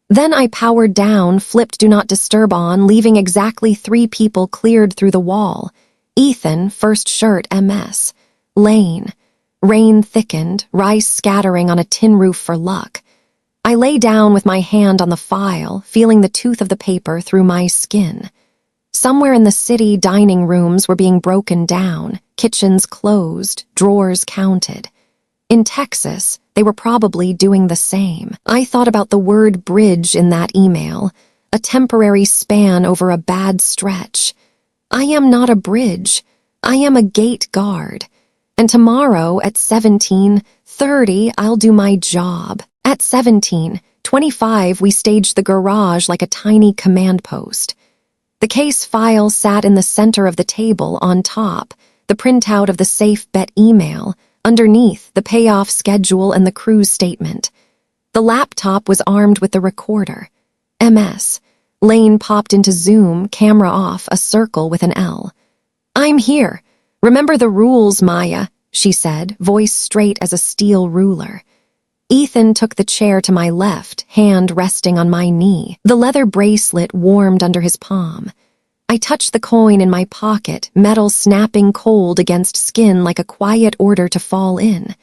Then I powered down, flipped Do Not Disturb on, leaving exactly 3 people cleared through the wall. Ethan, first shirt, MS. Lane. Rain thickened, rice scattering on a tin roof for luck. I lay down with my hand on the file, feeling the tooth of the paper through my skin. Somewhere in the city, dining rooms were being broken down. kitchens closed, drawers counted. In Texas, they were probably doing the same. I thought about the word bridge in that email, a temporary span over a bad stretch. I am not a bridge. I am a gate guard. And tomorrow at 17:30, I'll do my job. At 17:25, we staged the garage like a tiny command post. The case file sat in the center of the table on top, the printout of the safe bet email, underneath the payoff schedule and the cruise statement. The laptop was armed with the recorder. MS. Lane popped into Zoom, camera off, a circle with an L. I'm here. Remember the rules, Maya, she said, voice straight as a steel ruler. Ethan took the chair to my left, hand resting on my knee. The leather bracelet warmed under his palm. I touched the coin in my pocket, metal snapping cold against skin like a quiet order to fall in.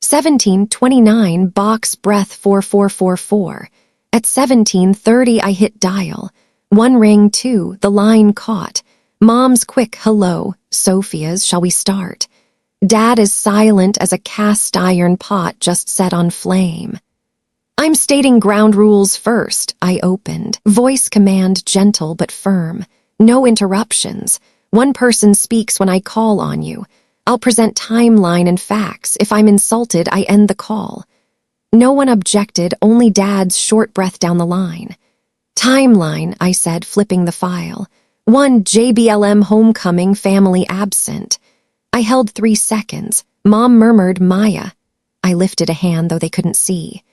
17:29, box breath 4444. At 17:30, I hit dial. One ring, two, the line caught. Mom's quick hello, Sophia's, shall we start? Dad is silent as a cast iron pot just set on flame. I'm stating ground rules first, I opened. Voice command gentle but firm. No interruptions. One person speaks when I call on you. I'll present timeline and facts. If I'm insulted, I end the call. No one objected, only Dad's short breath down the line. Timeline, I said, flipping the file. 1 JBLM homecoming, family absent. I held 3 seconds. Mom murmured, Maya. I lifted a hand, though they couldn't see.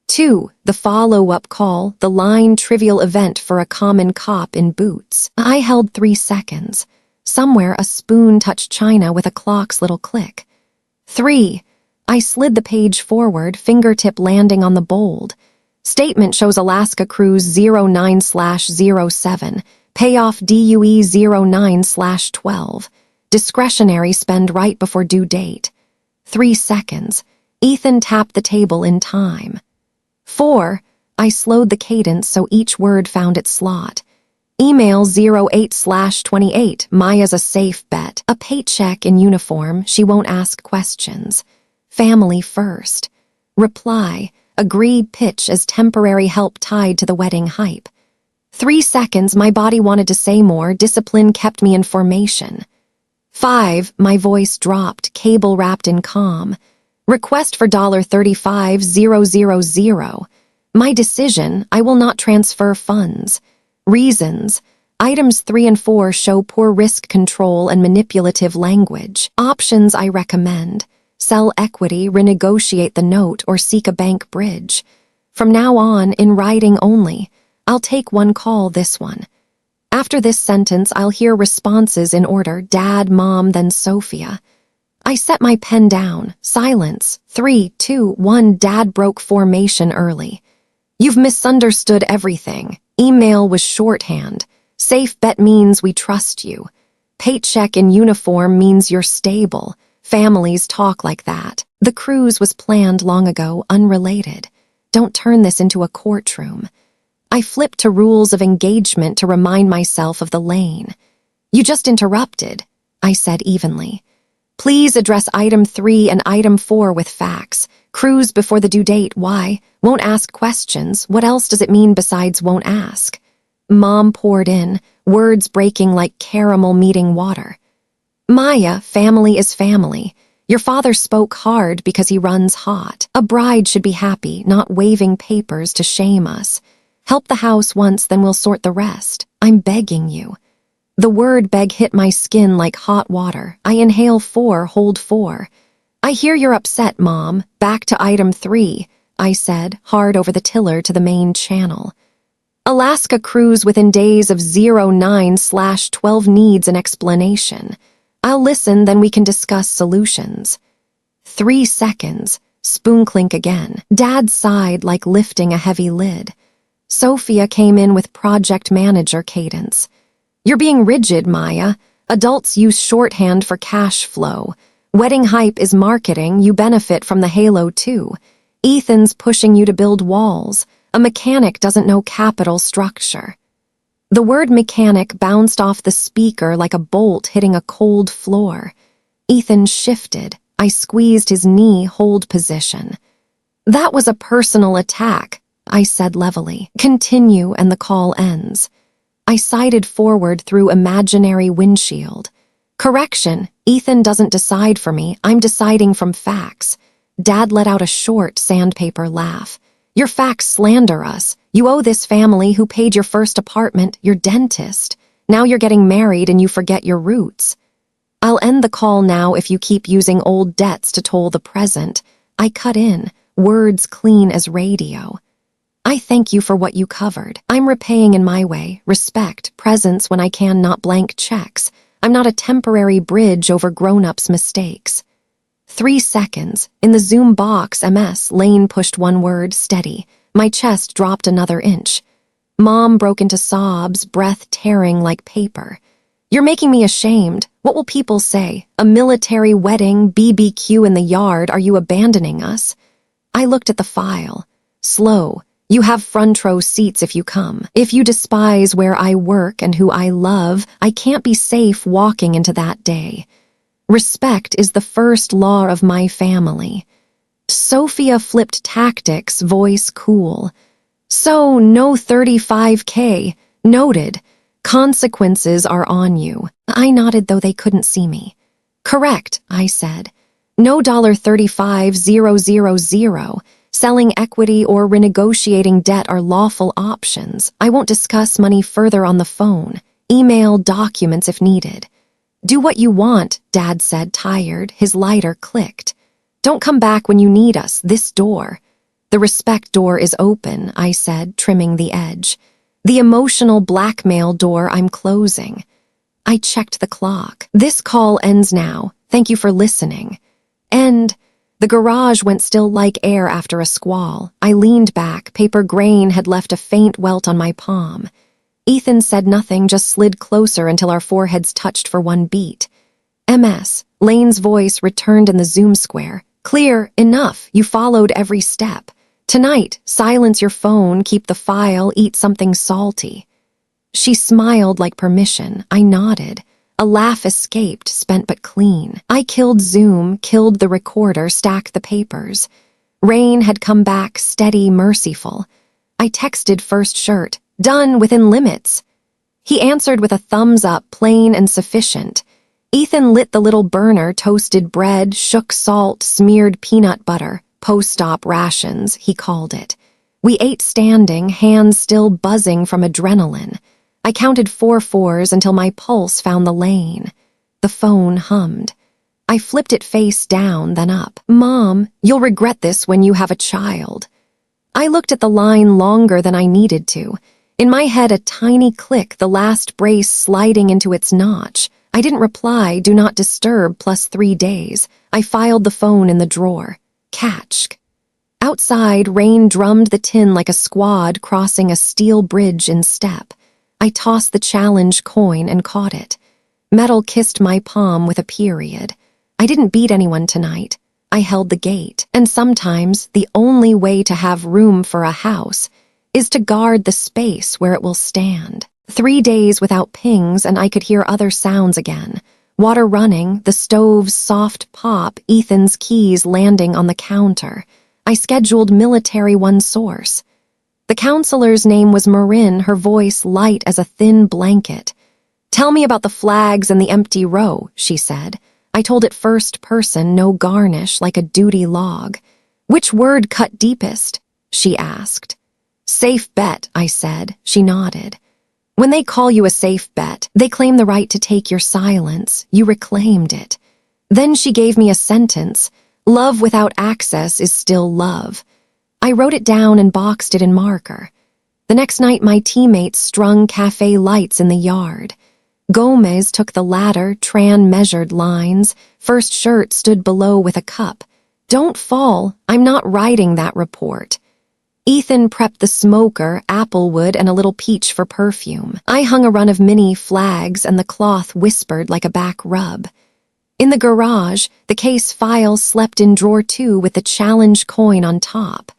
2, the follow-up call, the line trivial event for a common cop in boots. I held 3 seconds. Somewhere a spoon touched china with a clock's little click. 3, I slid the page forward, fingertip landing on the bold. Statement shows Alaska Cruise 09/07, payoff DUE 09/12. Discretionary spend right before due date. 3 seconds. Ethan tapped the table in time. 4, I slowed the cadence so each word found its slot. Email 08/28, Maya's a safe bet. A paycheck in uniform, she won't ask questions. Family first. Reply, agree pitch as temporary help tied to the wedding hype. 3 seconds, my body wanted to say more, discipline kept me in formation. 5, my voice dropped, cable wrapped in calm. Request for $35,000. My decision, I will not transfer funds. Reasons, items 3 and 4 show poor risk control and manipulative language. Options I recommend, sell equity, renegotiate the note, or seek a bank bridge. From now on, in writing only, I'll take one call, this one. After this sentence, I'll hear responses in order, Dad, Mom, then Sophia. I set my pen down. Silence. 3, 2, 1. Dad broke formation early. You've misunderstood everything. Email was shorthand. Safe bet means we trust you. Paycheck in uniform means you're stable. Families talk like that. The cruise was planned long ago, unrelated. Don't turn this into a courtroom. I flipped to rules of engagement to remind myself of the lane. You just interrupted, I said evenly. Please address item 3 and item 4 with facts. Cruise before the due date, why? Won't ask questions. What else does it mean besides won't ask? Mom poured in, words breaking like caramel meeting water. Maya, family is family. Your father spoke hard because he runs hot. A bride should be happy, not waving papers to shame us. Help the house once, then we'll sort the rest. I'm begging you. The word beg hit my skin like hot water. I inhale 4, hold 4. I hear you're upset, Mom. Back to item 3, I said, hard over the tiller to the main channel. Alaska cruise within days of 09/12 needs an explanation. I'll listen, then we can discuss solutions. 3 seconds. Spoon clink again. Dad sighed like lifting a heavy lid. Sophia came in with project manager cadence. You're being rigid, Maya. Adults use shorthand for cash flow. Wedding hype is marketing, you benefit from the halo too. Ethan's pushing you to build walls. A mechanic doesn't know capital structure. The word mechanic bounced off the speaker like a bolt hitting a cold floor. Ethan shifted. I squeezed his knee hold position. "That was a personal attack," I said levelly. "Continue and the call ends." I sided forward through imaginary windshield. "Correction, Ethan doesn't decide for me. I'm deciding from facts." Dad let out a short sandpaper laugh. "Your facts slander us. You owe this family who paid your first apartment, your dentist. Now you're getting married and you forget your roots." "I'll end the call now if you keep using old debts to toll the present." I cut in, words clean as radio. "I thank you for what you covered. I'm repaying in my way, respect, presence when I can, not blank checks. I'm not a temporary bridge over grown-ups' mistakes." 3 seconds. In the Zoom box, Lane pushed one word, steady. My chest dropped another inch. Mom broke into sobs, breath tearing like paper. "You're making me ashamed. What will people say? A military wedding, BBQ in the yard, are you abandoning us?" I looked at the file. Slow. "You have front row seats if you come. If you despise where I work and who I love, I can't be safe walking into that day. Respect is the first law of my family." Sophia flipped tactics, voice cool. "So, no 35K. Noted. Consequences are on you." I nodded, though they couldn't see me. "Correct," I said. "No $35,000. Selling equity or renegotiating debt are lawful options. I won't discuss money further on the phone. Email documents if needed." "Do what you want," Dad said, tired. His lighter clicked. "Don't come back when you need us. This door." "The respect door is open," I said, trimming the edge. "The emotional blackmail door I'm closing." I checked the clock. "This call ends now. Thank you for listening." End. The garage went still like air after a squall. I leaned back. Paper grain had left a faint welt on my palm. Ethan said nothing, just slid closer until our foreheads touched for one beat. Lane's voice returned in the Zoom square. "Clear, enough. You followed every step. Tonight, silence your phone, keep the file, eat something salty." She smiled like permission. I nodded. A laugh escaped, spent but clean. I killed Zoom, killed the recorder, stacked the papers. Rain had come back, steady, merciful. I texted first shirt. "Done, within limits." He answered with a thumbs up, plain and sufficient. Ethan lit the little burner, toasted bread, shook salt, smeared peanut butter, post-op rations, he called it. We ate standing, hands still buzzing from adrenaline. I counted 4 fours until my pulse found the lane. The phone hummed. I flipped it face down, then up. "Mom, you'll regret this when you have a child." I looked at the line longer than I needed to. In my head, a tiny click, the last brace sliding into its notch. I didn't reply, do not disturb, plus 3 days. I filed the phone in the drawer. Catch. Outside, rain drummed the tin like a squad crossing a steel bridge in step. I tossed the challenge coin and caught it. Metal kissed my palm with a period. I didn't beat anyone tonight. I held the gate. And sometimes, the only way to have room for a house is to guard the space where it will stand. 3 days without pings and I could hear other sounds again. Water running, the stove's soft pop, Ethan's keys landing on the counter. I scheduled military one source. The counselor's name was Marin, her voice light as a thin blanket. "Tell me about the flags and the empty row," she said. I told it first person, no garnish, like a duty log. "Which word cut deepest?" she asked. "Safe bet," I said. She nodded. "When they call you a safe bet, they claim the right to take your silence. You reclaimed it." Then she gave me a sentence. "Love without access is still love." I wrote it down and boxed it in marker. The next night, my teammates strung cafe lights in the yard. Gomez took the ladder, Tran measured lines. First shirt stood below with a cup. "Don't fall. I'm not writing that report." Ethan prepped the smoker, applewood, and a little peach for perfume. I hung a run of mini flags, and the cloth whispered like a back rub. In the garage, the case file slept in drawer 2 with the challenge coin on top.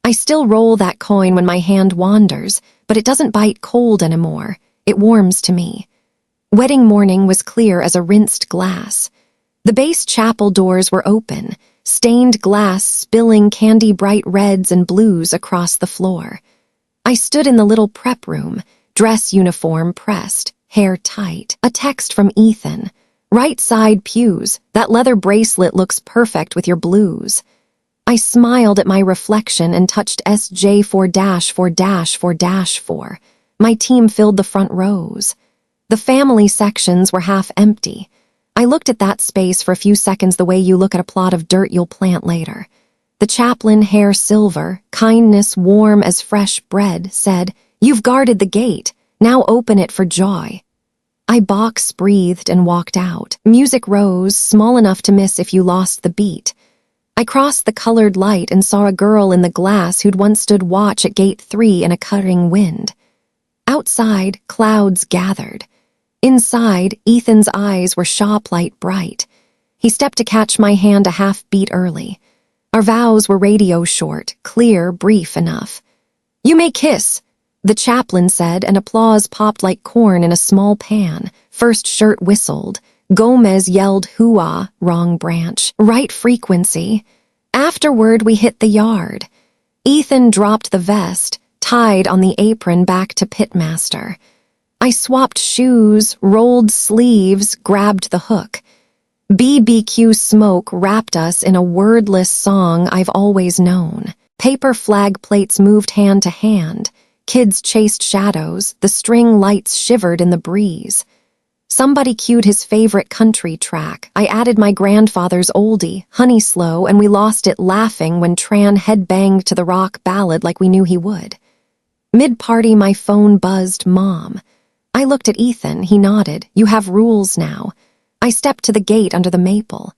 I still roll that coin when my hand wanders, but it doesn't bite cold anymore. It warms to me. Wedding morning was clear as a rinsed glass. The base chapel doors were open, stained glass spilling candy-bright reds and blues across the floor. I stood in the little prep room, dress uniform pressed, hair tight. A text from Ethan. Right side pews, that leather bracelet looks perfect with your blues. I smiled at my reflection and touched SJ4-4-4-4. My team filled the front rows. The family sections were half empty. I looked at that space for a few seconds the way you look at a plot of dirt you'll plant later. The chaplain, hair silver, kindness warm as fresh bread, said, "You've guarded the gate. Now open it for joy." I box-breathed and walked out. Music rose, small enough to miss if you lost the beat. I crossed the colored light and saw a girl in the glass who'd once stood watch at Gate 3 in a cutting wind. Outside, clouds gathered. Inside, Ethan's eyes were shop-light bright. He stepped to catch my hand a half-beat early. Our vows were radio short, clear, brief enough. "You may kiss," the chaplain said, and applause popped like corn in a small pan. First shirt whistled. Gomez yelled hoo-ah, wrong branch, right frequency. Afterward, we hit the yard. Ethan dropped the vest, tied on the apron back to pitmaster. I swapped shoes, rolled sleeves, grabbed the hook. BBQ smoke wrapped us in a wordless song I've always known. Paper flag plates moved hand to hand. Kids chased shadows. The string lights shivered in the breeze. Somebody cued his favorite country track. I added my grandfather's oldie, Honey Slow, and we lost it laughing when Tran headbanged to the rock ballad like we knew he would. Mid-party, my phone buzzed Mom. I looked at Ethan. He nodded. "You have rules now." I stepped to the gate under the maple.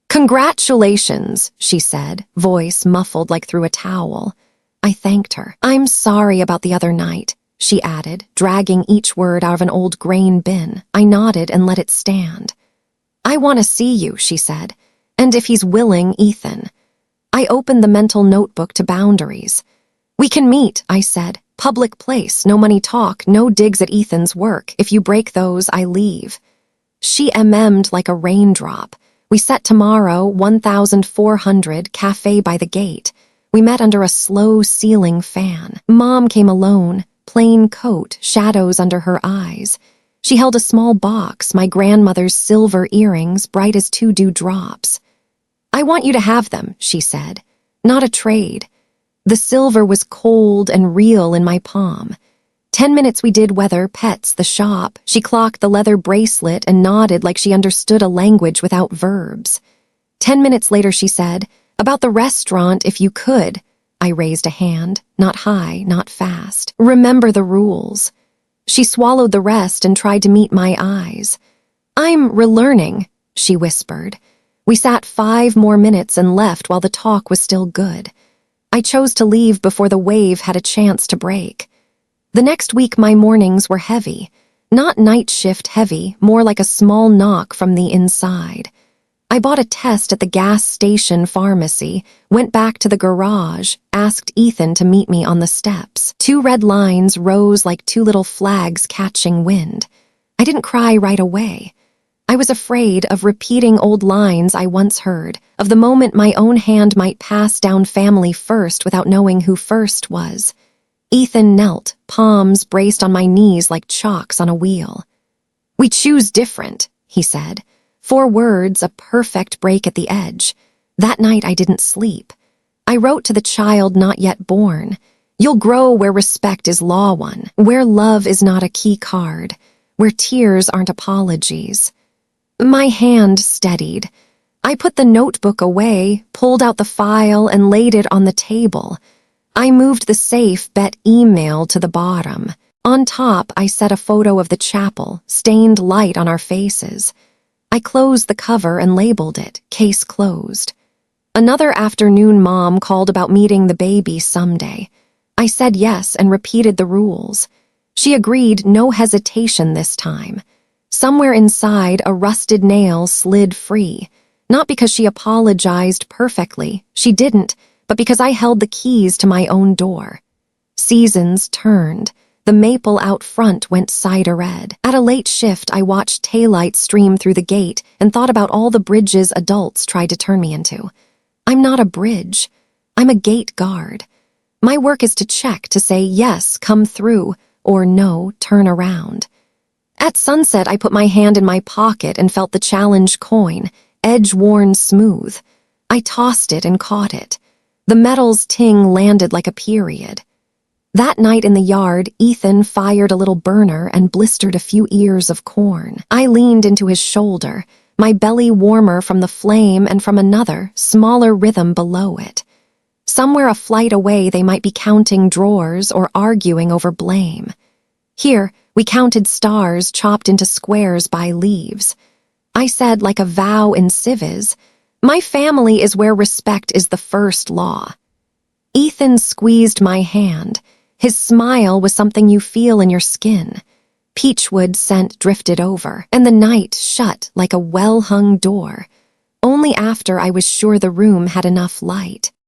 "Congratulations," she said, voice muffled like through a towel. I thanked her. "I'm sorry about the other night," she added, dragging each word out of an old grain bin. I nodded and let it stand. "I want to see you," she said. "And if he's willing, Ethan." I opened the mental notebook to boundaries. "We can meet," I said. "Public place, no money talk, no digs at Ethan's work. If you break those, I leave." She mm'd like a raindrop. "We set tomorrow, 1400, cafe by the gate." We met under a slow ceiling fan. Mom came alone, plain coat, shadows under her eyes. She held a small box, my grandmother's silver earrings, bright as 2 dewdrops. "I want you to have them," she said. "Not a trade." The silver was cold and real in my palm. 10 minutes we did weather, pets, the shop. She clocked the leather bracelet and nodded like she understood a language without verbs. 10 minutes later she said, "About the restaurant, if you could." I raised a hand, not high, not fast. "Remember the rules." She swallowed the rest and tried to meet my eyes. "I'm relearning," she whispered. We sat 5 more minutes and left while the talk was still good. I chose to leave before the wave had a chance to break. The next week my mornings were heavy. Not night shift heavy, more like a small knock from the inside. I bought a test at the gas station pharmacy, went back to the garage, asked Ethan to meet me on the steps. 2 red lines rose like 2 little flags catching wind. I didn't cry right away. I was afraid of repeating old lines I once heard, of the moment my own hand might pass down family first without knowing who first was. Ethan knelt, palms braced on my knees like chalks on a wheel. "We choose different," he said. 4 words, a perfect break at the edge. That night I didn't sleep. I wrote to the child not yet born. "You'll grow where respect is law won, where love is not a key card, where tears aren't apologies." My hand steadied. I put the notebook away, pulled out the file, and laid it on the table. I moved the safe bet email to the bottom. On top, I set a photo of the chapel, stained light on our faces. I closed the cover and labeled it, "Case closed." Another afternoon, Mom called about meeting the baby someday. I said yes and repeated the rules. She agreed, no hesitation this time. Somewhere inside, a rusted nail slid free. Not because she apologized perfectly, she didn't, but because I held the keys to my own door. Seasons turned. The maple out front went cider-red. At a late shift, I watched taillights stream through the gate and thought about all the bridges adults tried to turn me into. I'm not a bridge. I'm a gate guard. My work is to check, to say, yes, come through, or no, turn around. At sunset, I put my hand in my pocket and felt the challenge coin, edge-worn smooth. I tossed it and caught it. The metal's ting landed like a period. That night in the yard, Ethan fired a little burner and blistered a few ears of corn. I leaned into his shoulder, my belly warmer from the flame and from another, smaller rhythm below it. Somewhere a flight away they might be counting drawers or arguing over blame. Here, we counted stars chopped into squares by leaves. I said, like a vow in civis, my family is where respect is the first law. Ethan squeezed my hand. His smile was something you feel in your skin. Peachwood scent drifted over, and the night shut like a well-hung door. Only after I was sure the room had enough light.